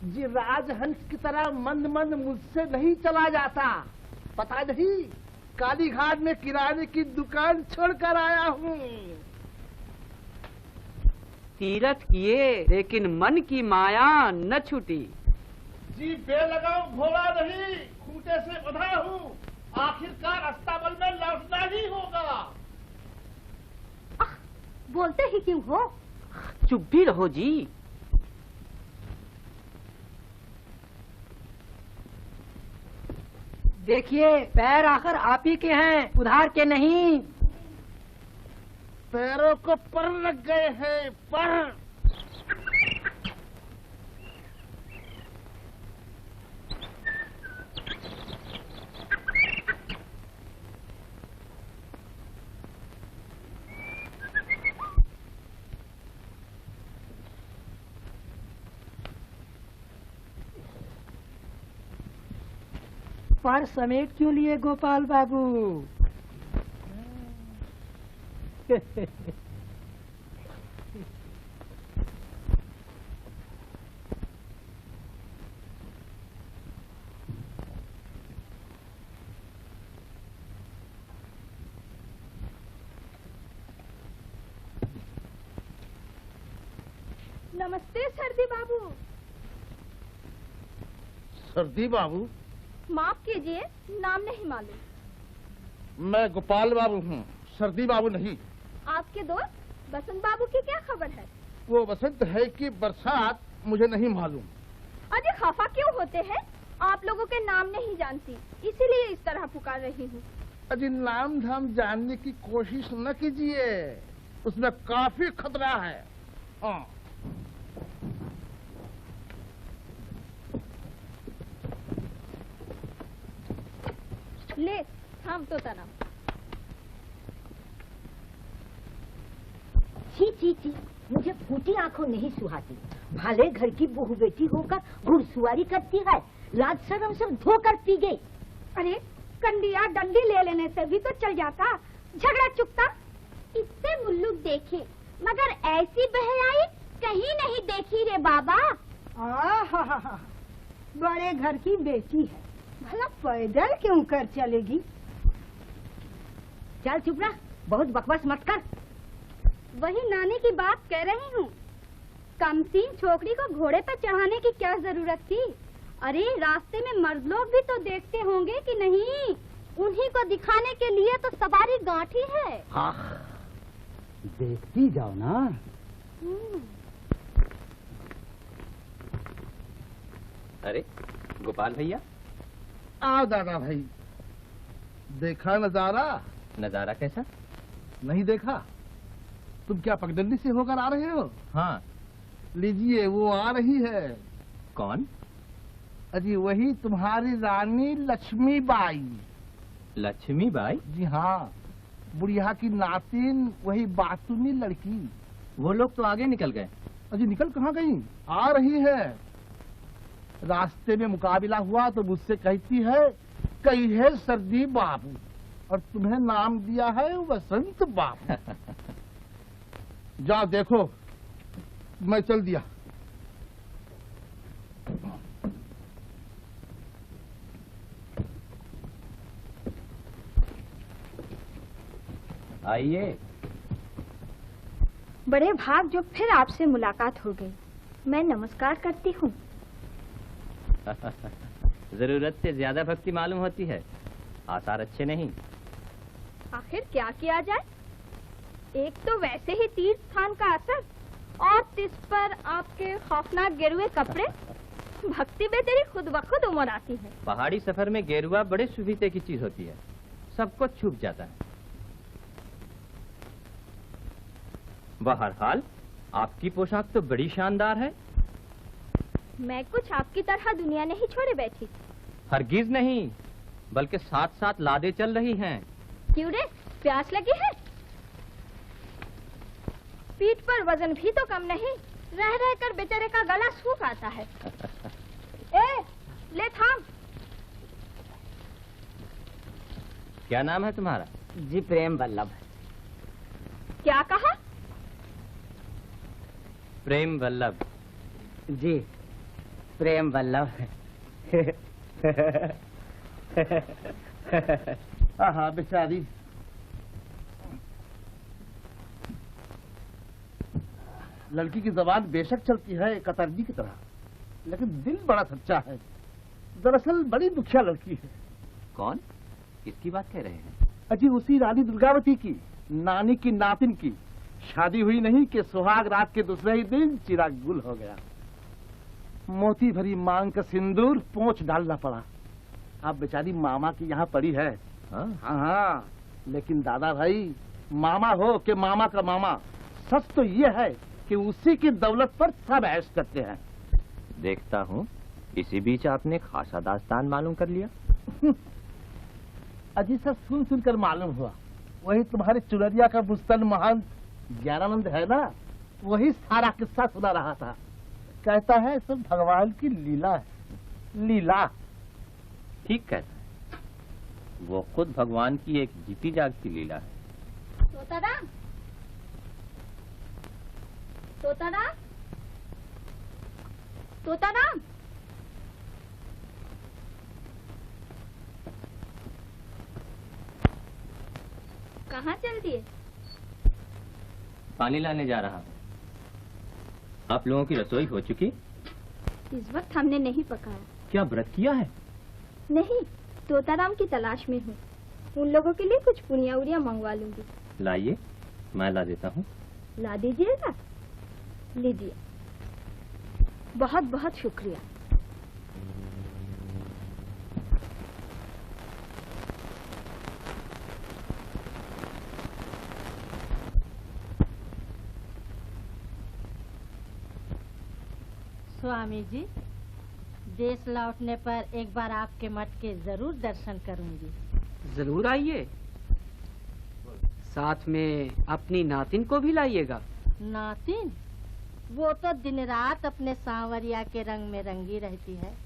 जी राजहंस की तरह मंद मंद मुझसे नहीं चला जाता। पता नहीं काली घाट में किराने की दुकान छोड़कर आया हूँ। तीरथ किए लेकिन मन की माया न छूटी। जी बेलगाम घोड़ा नहीं, खूंटे से बंधा हूँ। आखिरकार अस्ताबल में लौटना ही होगा। बोलते ही क्यों हो? चुप भी रहो जी। देखिए पैर आखिर आप ही के हैं, उधार के नहीं। पैरों को पर लग गए हैं, पर। पर समेट क्यों लिए गोपाल बाबू? नमस्ते सर्दी बाबू। सर्दी बाबू? माफ कीजिए, नाम नहीं मालूम। मैं गोपाल बाबू हूँ, सर्दी बाबू नहीं। आपके दोस्त बसंत बाबू की क्या खबर है? वो बसंत है कि बरसात मुझे नहीं मालूम। अरे खफा क्यों होते हैं? आप लोगों के नाम नहीं जानती, इसीलिए इस तरह पुकार रही हूँ। अजी नाम धाम जानने की कोशिश न कीजिए, उसमें काफी खतरा है। हाँ। ले थाम तो तना। छी छी छी, मुझे फूटी आंखों नहीं सुहाती। भले घर की बहू बेटी होकर घुड़सवारी करती है, लाज शर्म सब धोकर पी गई। अरे कंडिया डंडी ले लेने से भी तो चल जाता, झगड़ा चुकता। इतने मुल्लुक देखे मगर ऐसी बहराई कहीं नहीं देखी रे बाबा। बड़े घर की बेटी है, भला पैदल क्यों कर चलेगी? चल चुप रह, बहुत बकवास मत कर। वही नानी की बात कह रही हूँ। कमसीन छोकरी को घोड़े पर चढ़ाने की क्या जरूरत थी? अरे रास्ते में मर्द लोग भी तो देखते होंगे कि नहीं? उन्हीं को दिखाने के लिए तो सवारी गांठी है। हाँ, देखती जाओ ना। अरे गोपाल भैया। आओ दादा भाई, देखा नजारा? नजारा कैसा? नहीं देखा? तुम क्या पगडंडी से होकर आ रहे हो? हाँ। लीजिए वो आ रही है। कौन? अजी वही तुम्हारी रानी लक्ष्मीबाई। लक्ष्मीबाई? जी हाँ, बुढ़िया की नातिन, वही बातूनी लड़की। वो लोग तो आगे निकल गए। अजी निकल कहाँ गई? आ रही है। रास्ते में मुकाबला हुआ तो मुझसे कहती है, कही है सर्दी बाबू, और तुम्हें नाम दिया है वसंत बाबू। जाओ देखो, मैं चल दिया। आइए। बड़े भाग जो फिर आपसे मुलाकात हो गई। मैं नमस्कार करती हूँ। जरूरत से ज्यादा भक्ति मालूम होती है, आसार अच्छे नहीं। आखिर क्या किया जाए? एक तो वैसे ही तीर्थ स्थान का असर, और तिस पर आपके खौफनाक गेरुए कपड़े। भक्ति में तेरी खुद ब खुद उम्र आती है। पहाड़ी सफर में गेरुआ बड़े सुविधे की चीज होती है, सबको छुप जाता है। बहरहाल आपकी पोशाक तो बड़ी शानदार है। मैं कुछ आपकी तरह दुनिया नहीं छोड़े बैठी। हरगिज नहीं, बल्कि साथ साथ लादें चल रही हैं। क्यों रे, प्यास लगी है? पीठ पर वजन भी तो कम नहीं, रह रह कर बेचारे का गला सूख आता है। ए, ले थाम। क्या नाम है तुम्हारा? जी प्रेम वल्लभ। क्या कहा? प्रेम वल्लभ। जी प्रेम वल्लभ। हाँ बेचारी, लड़की की जबान बेशक चलती है कतरनी की तरह, लेकिन दिल बड़ा सच्चा है। दरअसल बड़ी दुखिया लड़की है। कौन? किसकी बात कह रहे हैं? अजी उसी रानी दुर्गावती की, नानी की नातिन की। शादी हुई नहीं कि सुहाग रात के दूसरे ही दिन चिराग गुल हो गया। मोती भरी मांग का सिंदूर पोंछ डालना पड़ा। अब बेचारी मामा की यहाँ पड़ी है। हाँ, लेकिन दादा भाई, मामा हो कि मामा का मामा, सच तो ये है कि उसी की दौलत पर सब ऐश करते हैं। देखता हूँ इसी बीच आपने खासा दास्तान मालूम कर लिया। अजी सब सुन सुनकर मालूम हुआ। वही तुम्हारे चुनरिया का बुस्तन महान ज्ञानानंद है ना, वही सारा किस्सा सुना रहा था। कहता है सब भगवान की लीला है। लीला? ठीक कहता है, वो खुद भगवान की एक जीती जागती लीला है। तोताराम, तोताराम, तोताराम। कहाँ चल दिए? पानी लाने जा रहा हूँ। आप लोगों की रसोई हो चुकी? इस वक्त हमने नहीं पकाया। क्या व्रत किया है? नहीं, तोताराम की तलाश में हूँ। उन लोगों के लिए कुछ पुनिया उड़िया मंगवा लूंगी। लाइए, मैं ला देता हूँ। ला दीजिएगा? लीजिए। बहुत बहुत शुक्रिया। स्वामी जी, देश लौटने पर एक बार आपके मठ के जरूर दर्शन करूंगी। जरूर आइए। साथ में अपनी नातिन को भी लाइएगा। नातिन? वो तो दिन रात अपने सांवरिया के रंग में रंगी रहती है।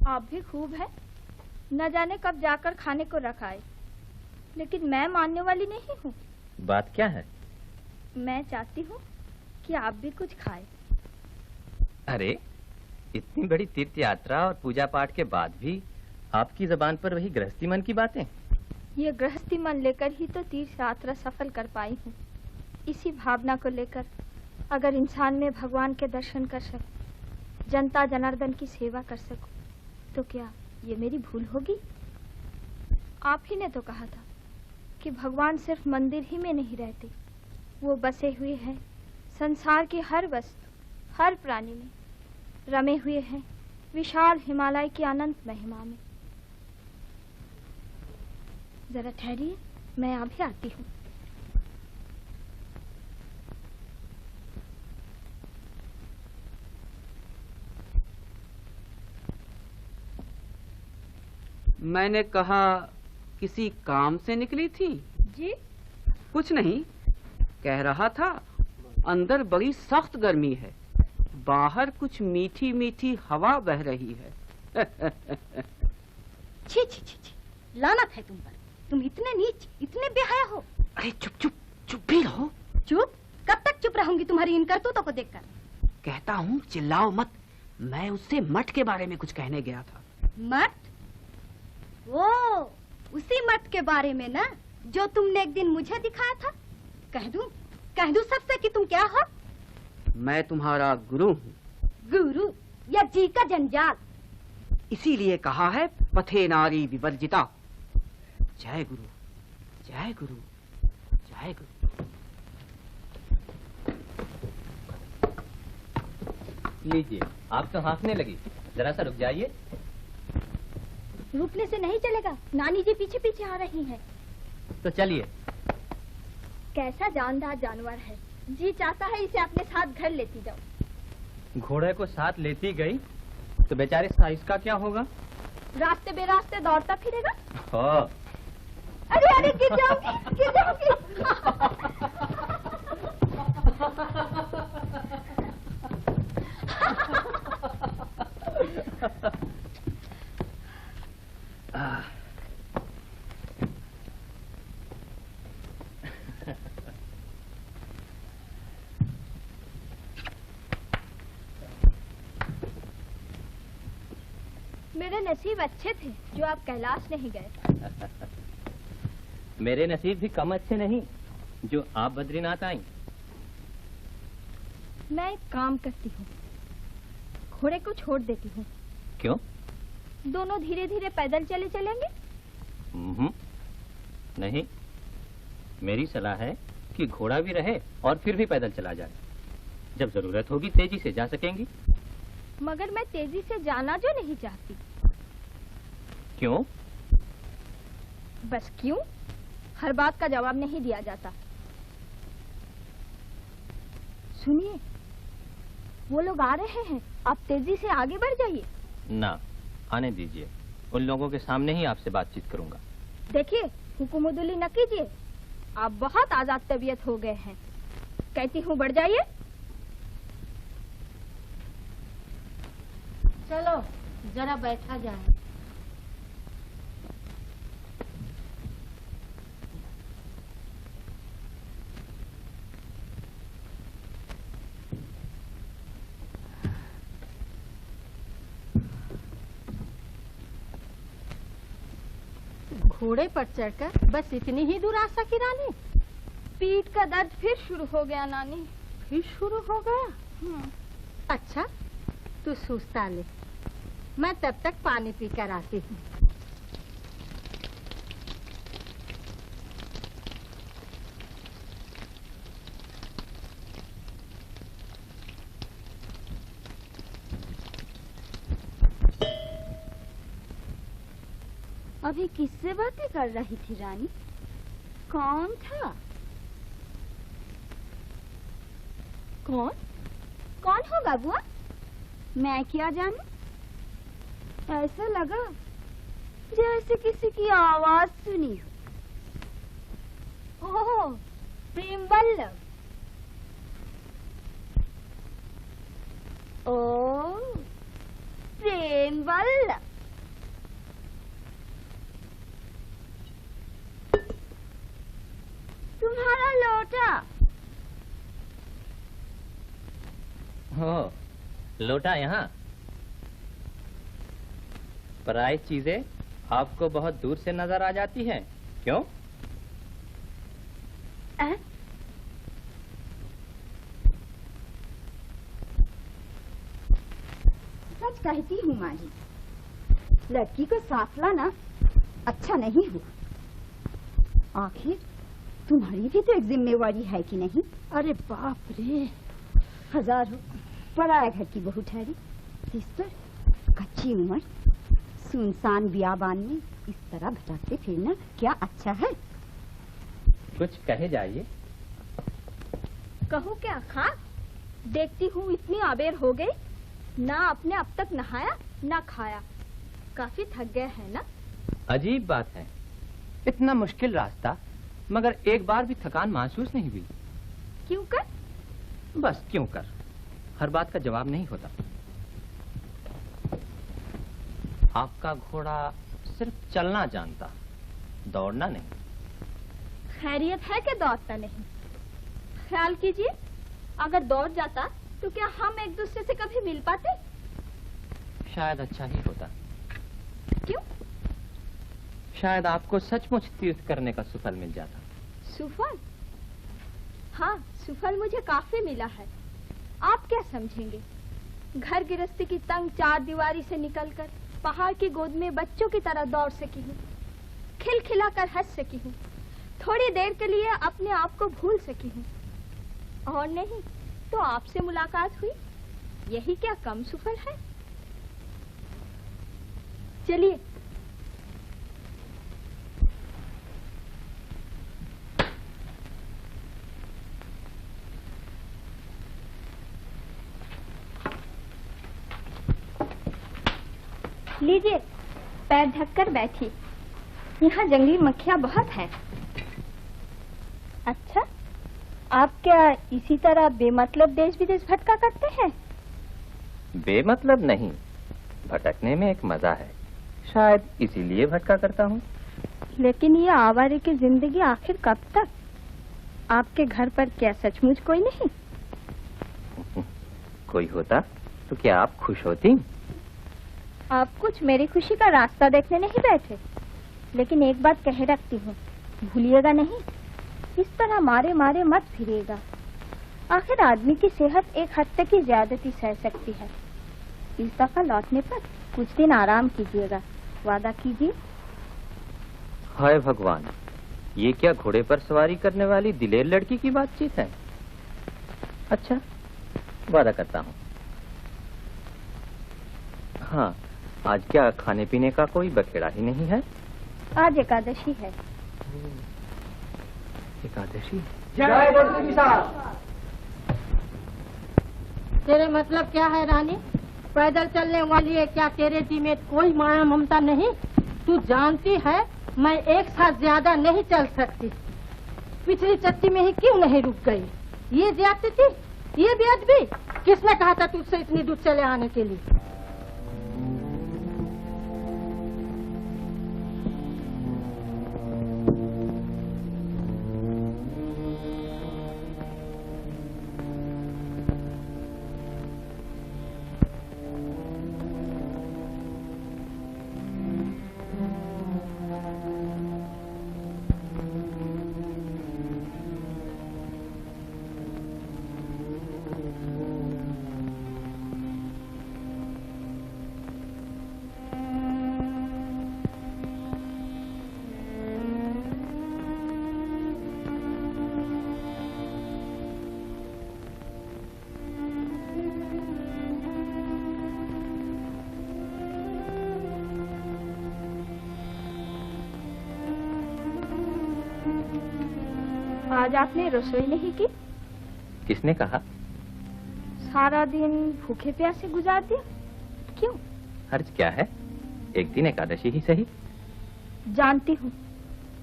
आप भी खूब है, न जाने कब जाकर खाने को रखाए, लेकिन मैं मानने वाली नहीं हूँ। बात क्या है? मैं चाहती हूँ कि आप भी कुछ खाए। अरे, इतनी बड़ी तीर्थ यात्रा और पूजा पाठ के बाद भी आपकी जबान पर वही गृहस्थी मन की बातें। ये गृहस्थी मन लेकर ही तो तीर्थ यात्रा सफल कर पाई हूँ। इसी भावना को लेकर अगर इंसान में भगवान के दर्शन कर सकूं, जनता जनार्दन की सेवा कर सकूं, तो क्या ये मेरी भूल होगी? आप ही ने तो कहा था कि भगवान सिर्फ मंदिर ही में नहीं रहते, वो बसे हुए हैं संसार की हर वस्तु, हर प्राणी में, रमे हुए हैं विशाल हिमालय की अनंत महिमा में। जरा ठहरिए, मैं अभी आती हूँ। मैंने कहा किसी काम से निकली थी? जी कुछ नहीं, कह रहा था अंदर बड़ी सख्त गर्मी है, बाहर कुछ मीठी मीठी हवा बह रही है। छी छी छी छी, लानत है तुम पर। तुम इतने नीच, इतने बेहया हो। अरे चुप चुप चुप भी रहो। चुप? कब तक चुप रहूंगी तुम्हारी इन करतूतों को देखकर? कहता हूँ चिल्लाओ मत। मैं उससे मठ के बारे में कुछ कहने गया था। मठ? वो उसी मठ के बारे में ना, जो तुमने एक दिन मुझे दिखाया था। कह दूं सबसे कि तुम क्या हो? मैं तुम्हारा गुरु हूँ। गुरु या जी का जंजाल। इसीलिए कहा है पथे नारी विवर्जिता। जय गुरु, जय गुरु, जय गुरु। लीजिए, आप तो हाँफने लगी, जरा सा रुक जाइए। रुकने से नहीं चलेगा, नानी जी पीछे पीछे आ रही हैं। तो चलिए। कैसा जानदार जानवर है, जी चाहता है इसे अपने साथ घर लेती जाओ। घोड़े को साथ लेती गई तो बेचारे साइज का क्या होगा? रास्ते बेरास्ते दौड़ता फिरेगा। हाँ। अरे अरे गिर जाऊंगी, गिर जाऊंगी। मेरे नसीब अच्छे थे जो आप कैलाश नहीं गए। मेरे नसीब भी कम अच्छे नहीं जो आप बद्रीनाथ आई। मैं एक काम करती हूँ, घोड़े को छोड़ देती हूँ। क्यों? दोनों धीरे धीरे पैदल चले चलेंगे। नहीं, मेरी सलाह है कि घोड़ा भी रहे और फिर भी पैदल चला जाए। जब जरूरत होगी तेजी से जा सकेंगी। मगर मैं तेजी से जाना जो नहीं चाहती। क्यों? बस क्यों? हर बात का जवाब नहीं दिया जाता। सुनिए, वो लोग आ रहे हैं, आप तेजी से आगे बढ़ जाइए। ना, आने दीजिए, उन लोगों के सामने ही आपसे बातचीत करूंगा। देखिए, हुकुमुदुली न कीजिए, आप बहुत आजाद तबीयत हो गए हैं। कहती हूँ बढ़ जाइए। चलो जरा बैठा जाए। घोड़े पर चढ़कर बस इतनी ही दूर आ सकी रानी? पीठ का दर्द फिर शुरू हो गया नानी। फिर शुरू हो गया? अच्छा, तू सुस्ता ले, मैं तब तक पानी पी कर आती हूँ। अभी किससे बातें कर रही थी रानी? कौन था? कौन? कौन होगा बुआ? मैं क्या जानूं? ऐसा लगा जैसे किसी की आवाज सुनी हो। ओह, प्रेम वल्लभ। ओह, प्रेम वल्लभ। तुम्हारा लोटा। हो, लोटा यहाँ? पराई चीजें आपको बहुत दूर से नजर आ जाती हैं, क्यों? सच कहती हूँ माँ जी, लड़की को साथ लाना अच्छा नहीं हुआ। आखिर तुम्हारी भी तो एक जिम्मेवारी है कि नहीं? अरे बाप रे, हजारों पराया घर की बहू ठहरी, इस पर कच्ची उम्र, सुनसान बियाबान में इस तरह भटकते फिरना क्या अच्छा है? कुछ कहे जाइए। कहूँ क्या खा? देखती हूँ इतनी आबेर हो गई, ना आपने अब तक नहाया ना खाया। काफी थक गए हैं ना? अजीब बात है, इतना मुश्किल रास्ता मगर एक बार भी थकान महसूस नहीं हुई। क्यों कर? बस क्यों कर, हर बात का जवाब नहीं होता। आपका घोड़ा सिर्फ चलना जानता, दौड़ना नहीं। खैरियत है कि दौड़ता नहीं? ख्याल कीजिए, अगर दौड़ जाता तो क्या हम एक दूसरे से कभी मिल पाते? शायद अच्छा ही होता। क्यों? शायद आपको सचमुच तीर्थ करने का सुफल मिल जाता। सुफल? हाँ, सुफल मुझे काफी मिला है। आप क्या समझेंगे? घर गृहस्थी की तंग चार दीवारी से निकलकर पहाड़ की गोद में बच्चों की तरह दौड़ सकी हूँ, खिलखिलाकर हंस सकी हूँ, थोड़ी देर के लिए अपने आप को भूल सकी हूँ। और नहीं तो आपसे मुलाकात हुई, यही क्या कम सुफल है? चलिए। लीजिए, पैर ढककर बैठी। यहाँ जंगली मक्खियाँ बहुत हैं। अच्छा, आप क्या इसी तरह बेमतलब देश विदेश भटका करते हैं? बेमतलब नहीं, भटकने में एक मजा है, शायद इसीलिए भटका करता हूँ। लेकिन ये आवारे की जिंदगी आखिर कब तक? आपके घर पर क्या सचमुच कोई नहीं? कोई होता तो क्या आप खुश होती? आप कुछ मेरी खुशी का रास्ता देखने नहीं बैठे, लेकिन एक बात कह रखती हूँ, भूलिएगा नहीं, इस तरह मारे मारे मत फिरिएगा। आखिर आदमी की सेहत एक हद तक ही ज्यादती सह सकती है। इस दफा लौटने पर कुछ दिन आराम कीजिएगा, वादा कीजिए। हाय भगवान, ये क्या घोड़े पर सवारी करने वाली दिलेर लड़की की बातचीत है? अच्छा, वादा करता हूँ। हाँ, आज क्या खाने पीने का कोई बखेड़ा ही नहीं है? आज एकादशी है। एकादशी? जय बद्री साहब। तेरे मतलब क्या है रानी? पैदल चलने वाली है क्या तेरे जी में कोई माया ममता नहीं? तू जानती है मैं एक साथ ज्यादा नहीं चल सकती। पिछली चट्टी में ही क्यों नहीं रुक गई? ये ज्यादती, ये बेअदबी। किसने कहा था तुझसे इतनी दूर चले आने के लिए? आज आपने रसोई नहीं की? किसने कहा? सारा दिन भूखे प्यासे गुजार दिया। क्यों? हर्ज क्या है, एक दिन एकादशी ही सही। जानती हूँ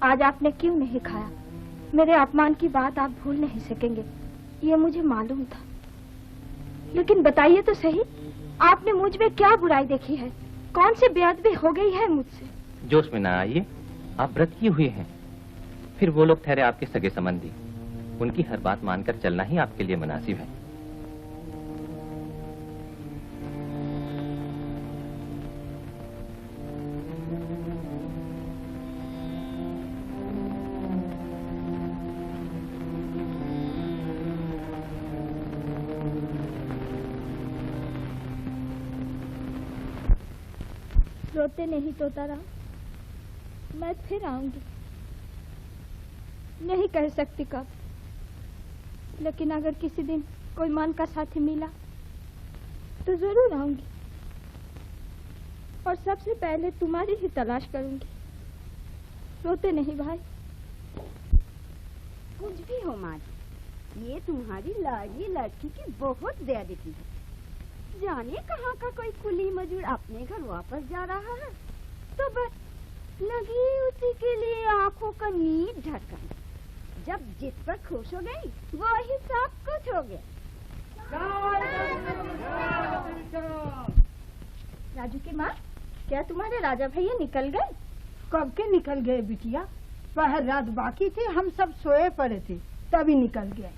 आज आपने क्यों नहीं खाया। मेरे अपमान की बात आप भूल नहीं सकेंगे, ये मुझे मालूम था। लेकिन बताइए तो सही, आपने मुझ में क्या बुराई देखी है? कौन सी बेअदबी हो गई है मुझसे? जोश में ना आइए, आप व्रत किए हुए हैं। फिर वो लोग ठहरे आपके सगे संबंधी, उनकी हर बात मानकर चलना ही आपके लिए मुनासिब है। रोते नहीं तोता राम, मैं फिर आऊंगी। नहीं कह सकती कब, लेकिन अगर किसी दिन कोई मन का साथी मिला तो जरूर आऊंगी, और सबसे पहले तुम्हारी ही तलाश करूंगी। रोते नहीं भाई। कुछ भी हो माँ, ये तुम्हारी लाडली लड़की की बहुत बेइज्जती है। जाने कहाँ का कोई कुली मजदूर अपने घर वापस जा रहा है तो बस लगी उसी के लिए आंखों का नींद ढक्कन। जब जिस पर खुश हो गई वही सब कुछ हो गया। राजू की माँ, क्या तुम्हारे राजा भैया निकल गए? कब के निकल गए बिटिया? पहर रात बाकी थी, हम सब सोए पड़े थे, तभी निकल गए।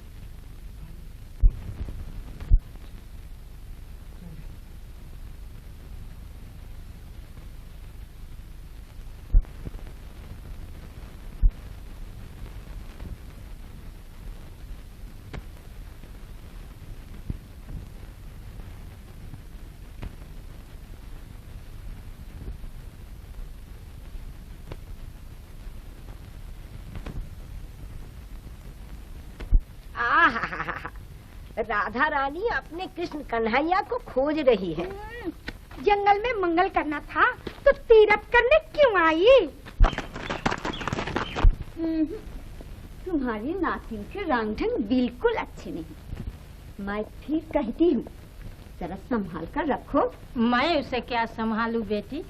राधा रानी अपने कृष्ण कन्हैया को खोज रही है। जंगल में मंगल करना था तो तीरथ करने क्यों आई? तुम्हारी नातिन के रंग ढंग बिल्कुल अच्छे नहीं। मैं फिर कहती हूँ जरा संभाल कर रखो। मैं उसे क्या संभालूं बेटी,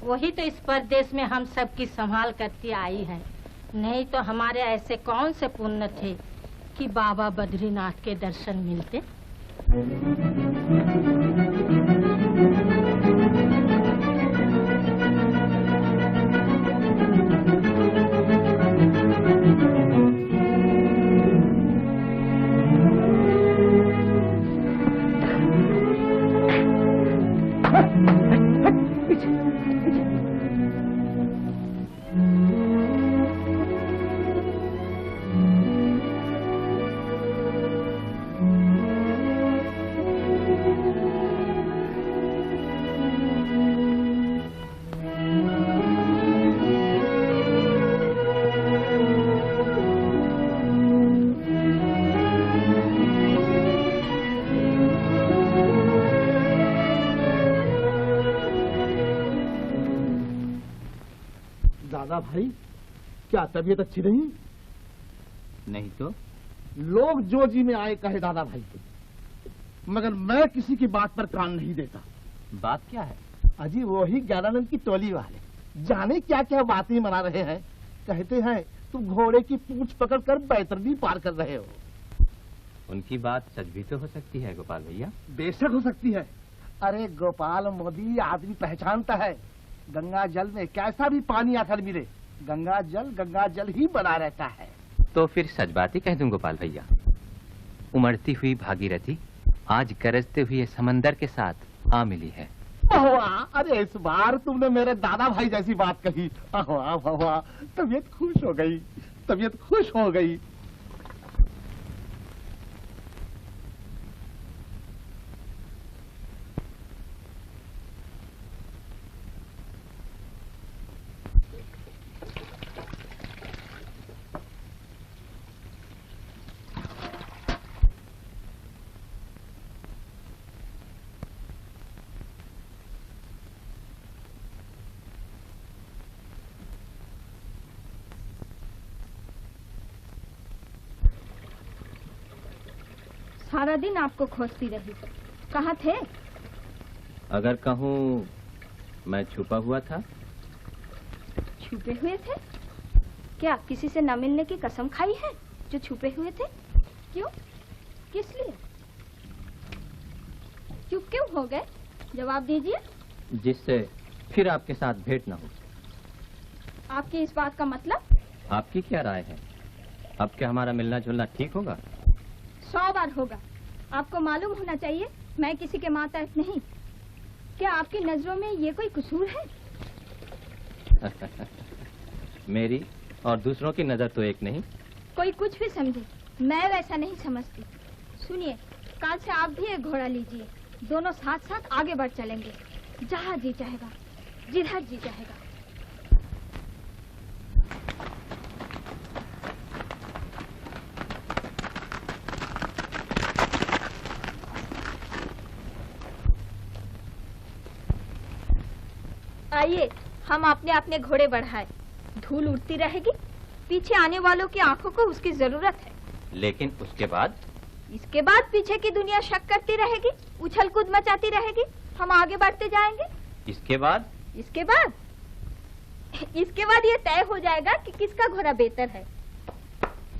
वही तो इस परदेश में हम सबकी संभाल करती आई है। नहीं तो हमारे ऐसे कौन से पुण्य थे कि बाबा बद्रीनाथ के दर्शन मिलते। दादा भाई, क्या तबीयत अच्छी नहीं? नहीं तो लोग जो जी में आए कहे दादा भाई को, मगर मैं किसी की बात पर कान नहीं देता। बात क्या है? अजी वही ज्ञानानंद की टोली वाले जाने क्या क्या बातें मना रहे हैं। कहते हैं तुम घोड़े की पूंछ पकड़कर बैतरनी पार कर रहे हो। उनकी बात सच भी तो हो सकती है गोपाल भैया। बेशक हो सकती है। अरे गोपाल मोदी आदमी पहचानता है, गंगा जल में कैसा भी पानी आकर मिले, गंगा जल ही बना रहता है। तो फिर सच बात ही कह दूं गोपाल भैया। उमड़ती हुई भागीरथी आज गरजते हुए समंदर के साथ आ मिली है। वाह, अरे इस बार तुमने मेरे दादा भाई जैसी बात कही। वाह वाह वाह, तबीयत खुश हो गई, तबीयत खुश हो गई। सारा दिन आपको खोजती रही, कहाँ थे? अगर कहूँ मैं छुपा हुआ था। छुपे हुए थे? क्या किसी से न मिलने की कसम खाई है जो छुपे हुए थे? क्यों? किस लिए? चुप क्यों हो गए? जवाब दीजिए। जिससे फिर आपके साथ भेंट न हो। आपकी इस बात का मतलब? आपकी क्या राय है? अब क्या हमारा मिलना जुलना ठीक होगा? 100 बार होगा। आपको मालूम होना चाहिए मैं किसी के मातहत नहीं। क्या आपकी नजरों में ये कोई कसूर है? मेरी और दूसरों की नजर तो एक नहीं। कोई कुछ भी समझे, मैं वैसा नहीं समझती। सुनिए, कल से आप भी एक घोड़ा लीजिए, दोनों साथ साथ आगे बढ़ चलेंगे, जहाँ जी चाहेगा, जिधर जी चाहेगा। आइए, हम अपने अपने घोड़े बढ़ाए। धूल उड़ती रहेगी, पीछे आने वालों की आंखों को उसकी जरूरत है। लेकिन उसके बाद? इसके बाद पीछे की दुनिया शक करती रहेगी, उछल कूद मचाती रहेगी, हम आगे बढ़ते जाएंगे। इसके बाद? इसके बाद ये तय हो जाएगा कि किसका घोड़ा बेहतर है।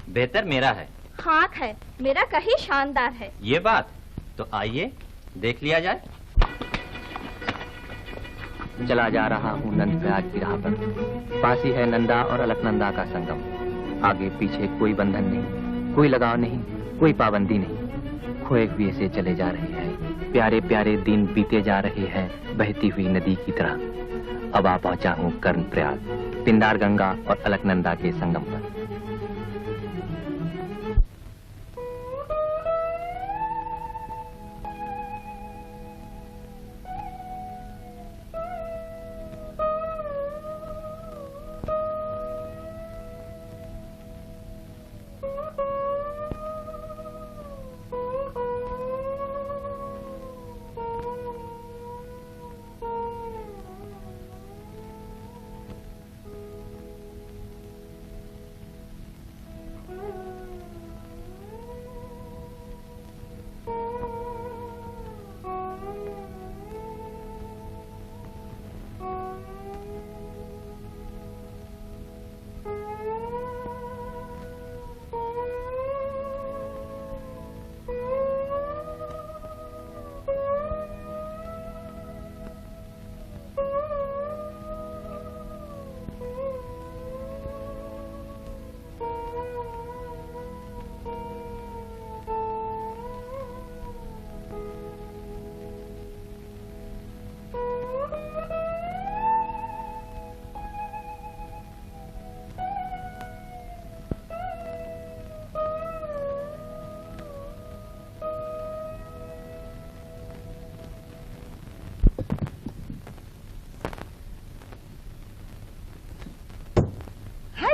बेहतर मेरा है। खाक है, मेरा कहीं शानदार है। ये बात तो आइए देख लिया जाए। चला जा रहा हूँ नंद प्रयाग की राह पर। पास ही है नंदा और अलकनंदा का संगम। आगे पीछे कोई बंधन नहीं, कोई लगाव नहीं, कोई पाबंदी नहीं। खोए हुए से चले जा रहे हैं, प्यारे प्यारे दिन बीते जा रहे हैं बहती हुई नदी की तरह। अब आ पहुंचा हूँ कर्ण प्रयाग, पिंडार गंगा और अलकनंदा के संगम पर।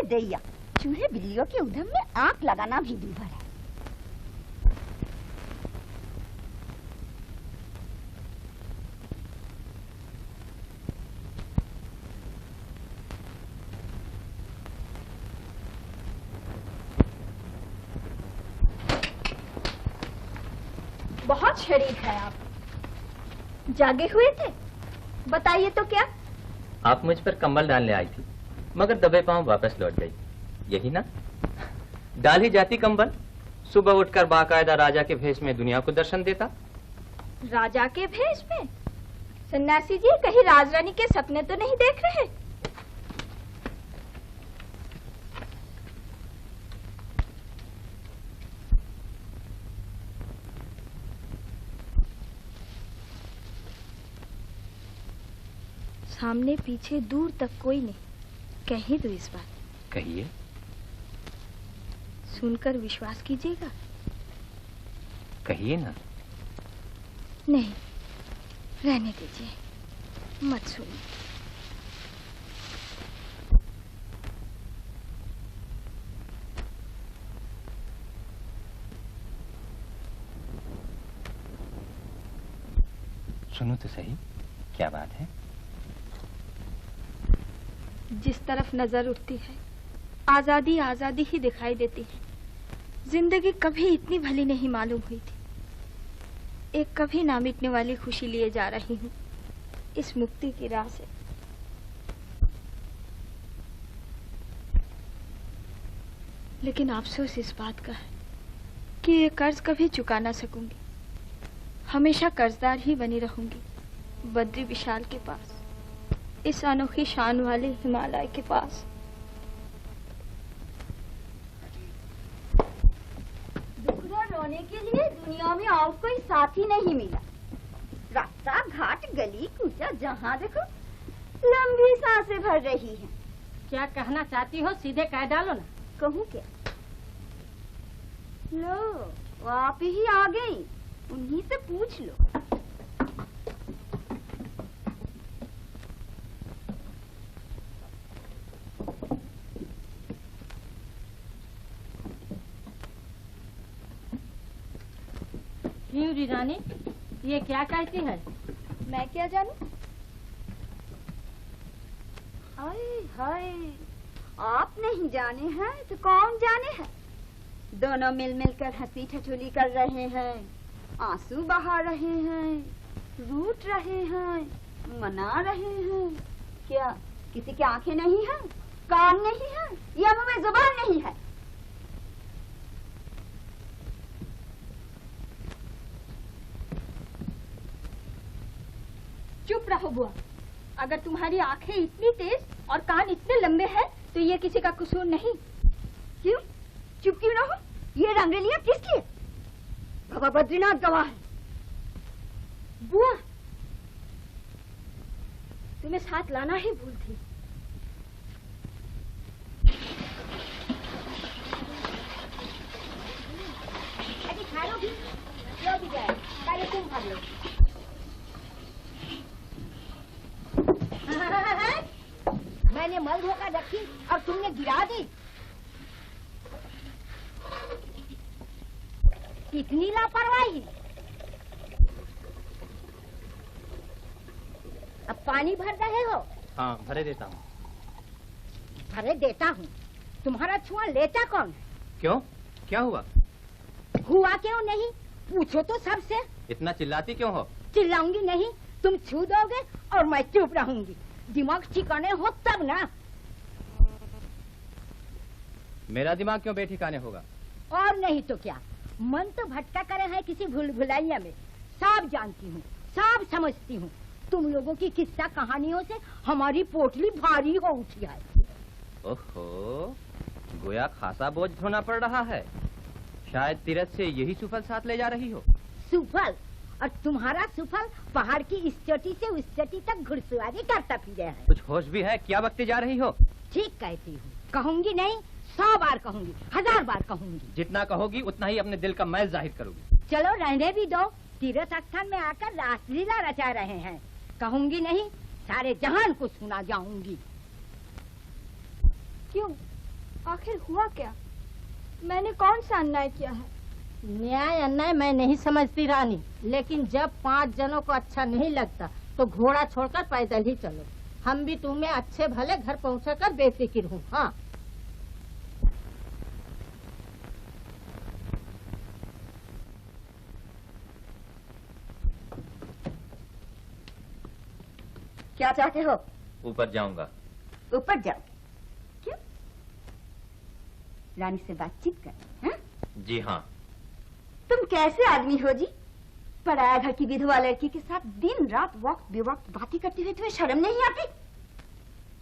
दैया, चूहे बिल्लियों के उधम में आंख लगाना भी दूभर है। बहुत शरीफ है आप। जागे हुए थे? बताइए तो क्या? आप मुझ पर कंबल डालने आई थी, मगर दबे पांव वापस लौट गई, यही ना? डाल ही जाती कंबल, सुबह उठकर बाकायदा राजा के भेष में दुनिया को दर्शन देता। राजा के भेष में? सन्यासी जी, कहीं राजरानी के सपने तो नहीं देख रहे? सामने पीछे दूर तक कोई नहीं, कहीं तो इस बात। कहिए। सुनकर विश्वास कीजिएगा। कहिए ना। नहीं, रहने दीजिए, मत सुनिए। सुनो तो सही, क्या बात है? जिस तरफ नजर उठती है आजादी आजादी ही दिखाई देती है। जिंदगी कभी इतनी भली नहीं मालूम हुई थी। एक कभी ना मिटने वाली खुशी लिए जा रही हूँ इस मुक्ति की राह से। लेकिन अफसोस इस बात का है कि ये कर्ज कभी चुका ना सकूंगी। हमेशा कर्जदार ही बनी रहूंगी बद्री विशाल के पास, इस अनोखी शान वाले हिमालय के पास। दुखड़ा रोने के लिए दुनिया में और कोई साथी नहीं मिला। रास्ता घाट गली कूचा जहाँ देखो लंबी सांसें भर रही हैं। क्या कहना चाहती हो सीधे कह डालो ना। कहूँ क्या? लो, वो आप ही आ गई, उन्हीं से पूछ लो। क्यों जी रानी, ये क्या कहती है? मैं क्या जानूं? हाय हाय, आप नहीं जाने हैं तो कौन जाने हैं। दोनों मिल मिलकर हंसी ठिठोली कर रहे हैं, आंसू बहा रहे हैं, रूठ रहे हैं, मना रहे हैं। क्या किसी की आंखें नहीं हैं, कान नहीं है, या मुंह में जुबान नहीं है? चुप रहो बुआ, अगर तुम्हारी आंखें इतनी तेज और कान इतने लंबे हैं तो ये किसी का कसूर नहीं। क्यों चुप क्यों ना हो? ये रंगरेलियां किसकी है? बाबा बद्रीनाथ गवाह है। बुआ, तुम्हें साथ लाना ही भूल थी। अरे खाओ भी, लो भी जाए, पहले तुम खा लो। मैंने मल धोकर रखी और तुमने गिरा दी। कितनी लापरवाही। अब पानी भर रहे हो? हाँ, भरे देता हूँ। भरे देता हूँ। तुम्हारा छुआ लेता कौन है? क्यों, क्या हुआ? हुआ क्यों नहीं, पूछो तो सबसे। इतना चिल्लाती क्यों हो? चिल्लाऊंगी नहीं, तुम छू दोगे और मैं चुप रहूंगी। दिमाग ठिकाने हो तब ना। मेरा दिमाग क्यों बेठिकाने होगा? और नहीं तो क्या, मन तो भटका करे है किसी भूल भुलैया में। सब जानती हूँ, सब समझती हूँ। तुम लोगों की किस्सा कहानियों से हमारी पोटली भारी हो उठी है। ओहो, गोया खासा बोझ ढोना पड़ रहा है। शायद तीरथ से यही सुफल साथ ले जा रही हो। सुफल? और तुम्हारा सुफल पहाड़ की इस चोटी से उस चोटी तक घुड़सवारी करता फिरे है। कुछ होश भी है? क्या बकती जा रही हो? ठीक कहती हूँ, कहूंगी नहीं 100 बार कहूंगी, 1000 बार कहूंगी। जितना कहोगी उतना ही अपने दिल का मैल जाहिर करोगी। चलो रहने भी दो, तीर्थ स्थान में आकर रासलीला रचा रहे हैं। कहूंगी नहीं, सारे जहान को सुना जाऊंगी। क्यों, आखिर हुआ क्या? मैंने कौन सा अन्याय किया है? न्याय अन्याय मैं नहीं समझती रानी, लेकिन जब 5 जनों को अच्छा नहीं लगता तो घोड़ा छोड़कर पैदल ही चलो। हम भी तुम्हें अच्छे भले घर पहुंचाकर बेफिक्र हूँ। हाँ, क्या चाहते हो? ऊपर जाऊंगा। ऊपर जाओ? क्यों? रानी से बातचीत कर? हाँ? जी हाँ। तुम कैसे आदमी हो जी? पराया घर की विधवा लड़की के साथ दिन रात वक्त बेवक्त बातें करते हुए तुम्हें शर्म नहीं आती?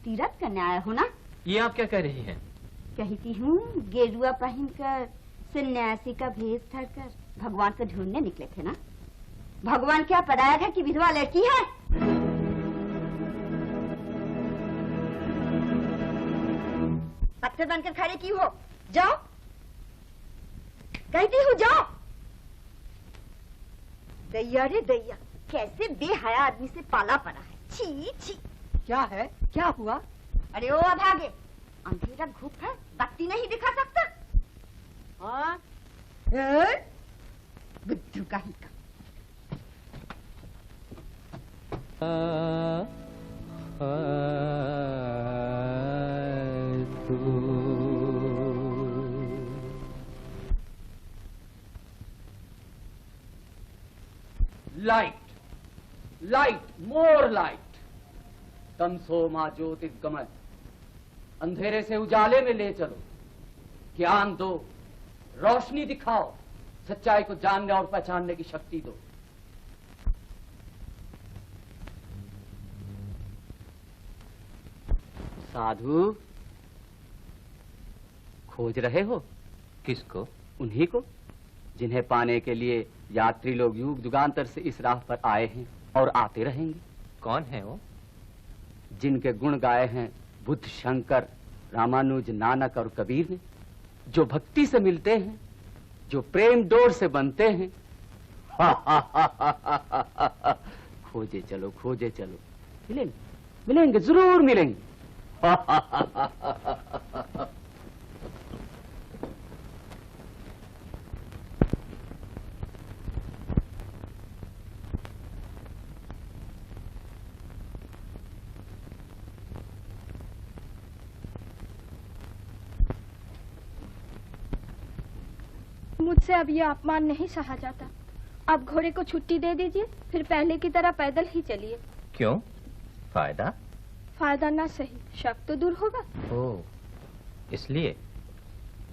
तीरथ करने आया हो ना? ये आप क्या कह रही हैं? कहती हूँ गेरुआ पहनकर सन्यासी का भेष धरकर भगवान को ढूंढने निकले थे ना? भगवान क्या पराया घर की विधवा लड़की है? पत्थर बनकर खड़े क्यों हो? जाओ, कहती हूँ जाओ। दैया रे दैया, कैसे बेहया आदमी से पाला पड़ा है। छी छी। क्या है, क्या हुआ? अरे ओ अभागे, अंधेरा घूप है, बत्ती नहीं दिखा सकता? हाँ, बुद्धू का ही का। लाइट, लाइट, मोर लाइट। तमसो मा ज्योतिर्गमय, अंधेरे से उजाले में ले चलो, ज्ञान दो, रोशनी दिखाओ, सच्चाई को जानने और पहचानने की शक्ति दो। साधु, खोज रहे हो? किसको? उन्हीं को जिन्हें पाने के लिए यात्री लोग युग युगांतर से इस राह पर आए हैं और आते रहेंगे। कौन है वो? जिनके गुण गाए हैं बुद्ध, शंकर, रामानुज, नानक और कबीर ने, जो भक्ति से मिलते हैं, जो प्रेम डोर से बनते हैं। खोजे चलो, खोजे चलो, मिलेंगे, मिलेंगे, जरूर मिलेंगे। मुझसे अब ये अपमान नहीं सहा जाता। अब घोड़े को छुट्टी दे दीजिए, फिर पहले की तरह पैदल ही चलिए। क्यों? फायदा? फायदा ना सही, शक तो दूर होगा। ओह, इसलिए?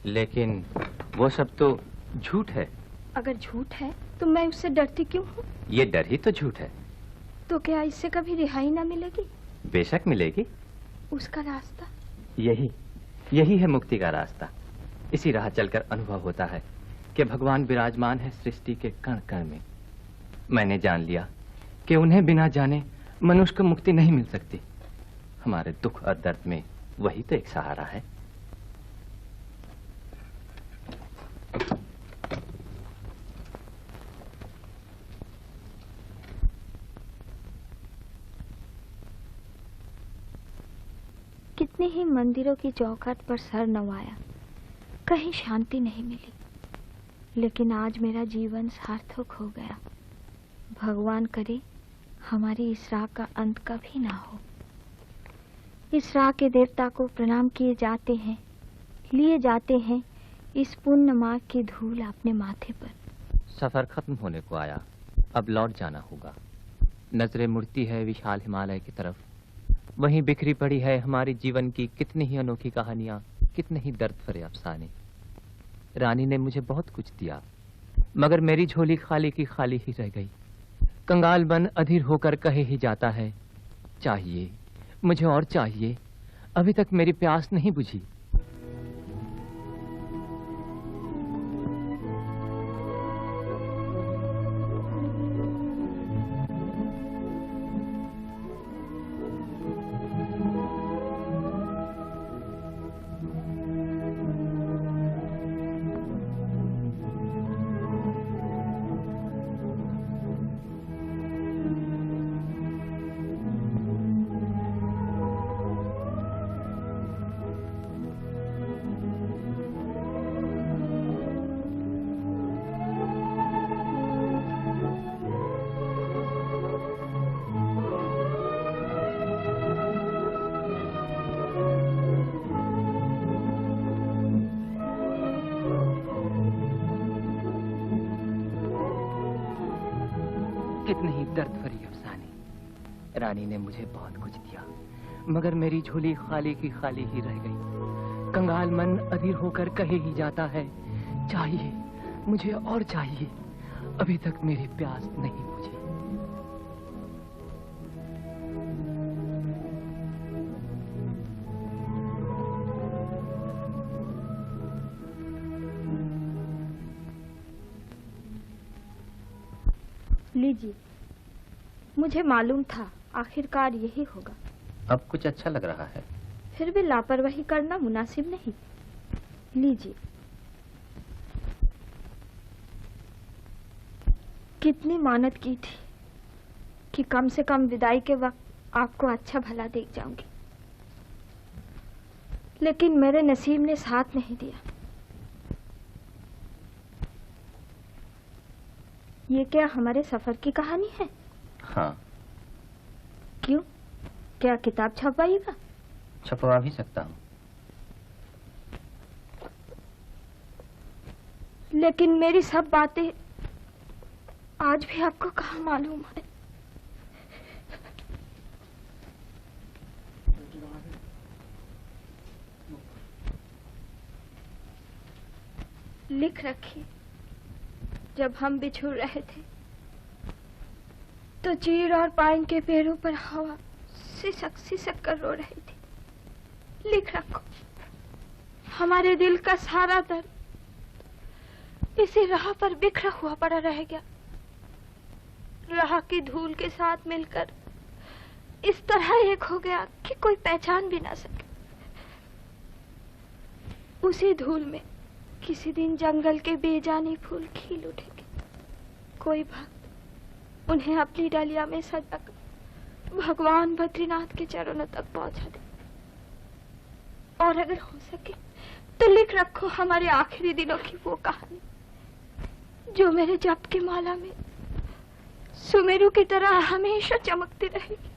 लेकिन वो सब तो झूठ है। अगर झूठ है तो मैं उससे डरती क्यों हूँ? ये डर ही तो झूठ है। तो क्या इससे कभी रिहाई ना मिलेगी? बेशक मिलेगी। उसका रास्ता? यही है मुक्ति का रास्ता। इसी राह चलकर अनुभव होता है कि भगवान विराजमान है सृष्टि के कण कण में। मैंने जान लिया कि उन्हें बिना जाने मनुष्य को मुक्ति नहीं मिल सकती। हमारे दुख और दर्द में वही तो एक सहारा है। कितने ही मंदिरों की चौखट पर सर नवाया, कहीं शांति नहीं मिली, लेकिन आज मेरा जीवन सार्थक हो गया। भगवान करे हमारी इस राह का अंत कभी ना हो। इस राह के देवता को प्रणाम किए जाते हैं, लिए जाते हैं इस पुण्य मार्ग की धूल अपने माथे पर। सफर खत्म होने को आया, अब लौट जाना होगा। नजरें मुड़ती है विशाल हिमालय की तरफ। वहीं बिखरी पड़ी है हमारी जीवन की कितनी ही अनोखी कहानियां, कितने ही दर्द भरे अफसाने। रानी ने मुझे बहुत कुछ दिया, मगर मेरी झोली खाली की खाली ही रह गई। कंगाल बन अधीर होकर कहे ही जाता है, चाहिए मुझे और चाहिए। अभी तक मेरी प्यास नहीं बुझी। कितने ही दर्द भरी अफसाने। रानी ने मुझे बहुत कुछ दिया, मगर मेरी झोली खाली की खाली ही रह गई। कंगाल मन अधीर होकर कहे ही जाता है, चाहिए मुझे और चाहिए। अभी तक मेरी प्यास नहीं बुझी। लीजिए, मुझे मालूम था आखिरकार यही होगा। अब कुछ अच्छा लग रहा है। फिर भी लापरवाही करना मुनासिब नहीं। लीजिए। कितनी मानत की थी कि कम से कम विदाई के वक्त आपको अच्छा भला देख जाऊंगी, लेकिन मेरे नसीब ने साथ नहीं दिया। ये क्या हमारे सफर की कहानी है? हाँ। क्यों? क्या किताब छपवाइएगा? छपवा भी सकता हूँ। लेकिन मेरी सब बातें आज भी आपको कहाँ मालूम है? लिख रखी। जब हम बिछुड़ रहे थे तो चीड़ और पाइन के पेड़ों पर हवा सिसक सिसक कर रो रही थी। लिख रखो। हमारे दिल का सारा दर्द इसी राह पर बिखरा हुआ पड़ा रह गया। राह की धूल के साथ मिलकर इस तरह एक हो गया कि कोई पहचान भी ना सके। उसी धूल में किसी दिन जंगल के बेजानी फूल खिल उठेंगे। कोई भक्त उन्हें अपनी डालिया में सजाकर भगवान बद्रीनाथ के चरणों तक पहुंचा दे। और अगर हो सके तो लिख रखो हमारे आखिरी दिनों की वो कहानी जो मेरे जप की माला में सुमेरु की तरह हमेशा चमकती रहेगी।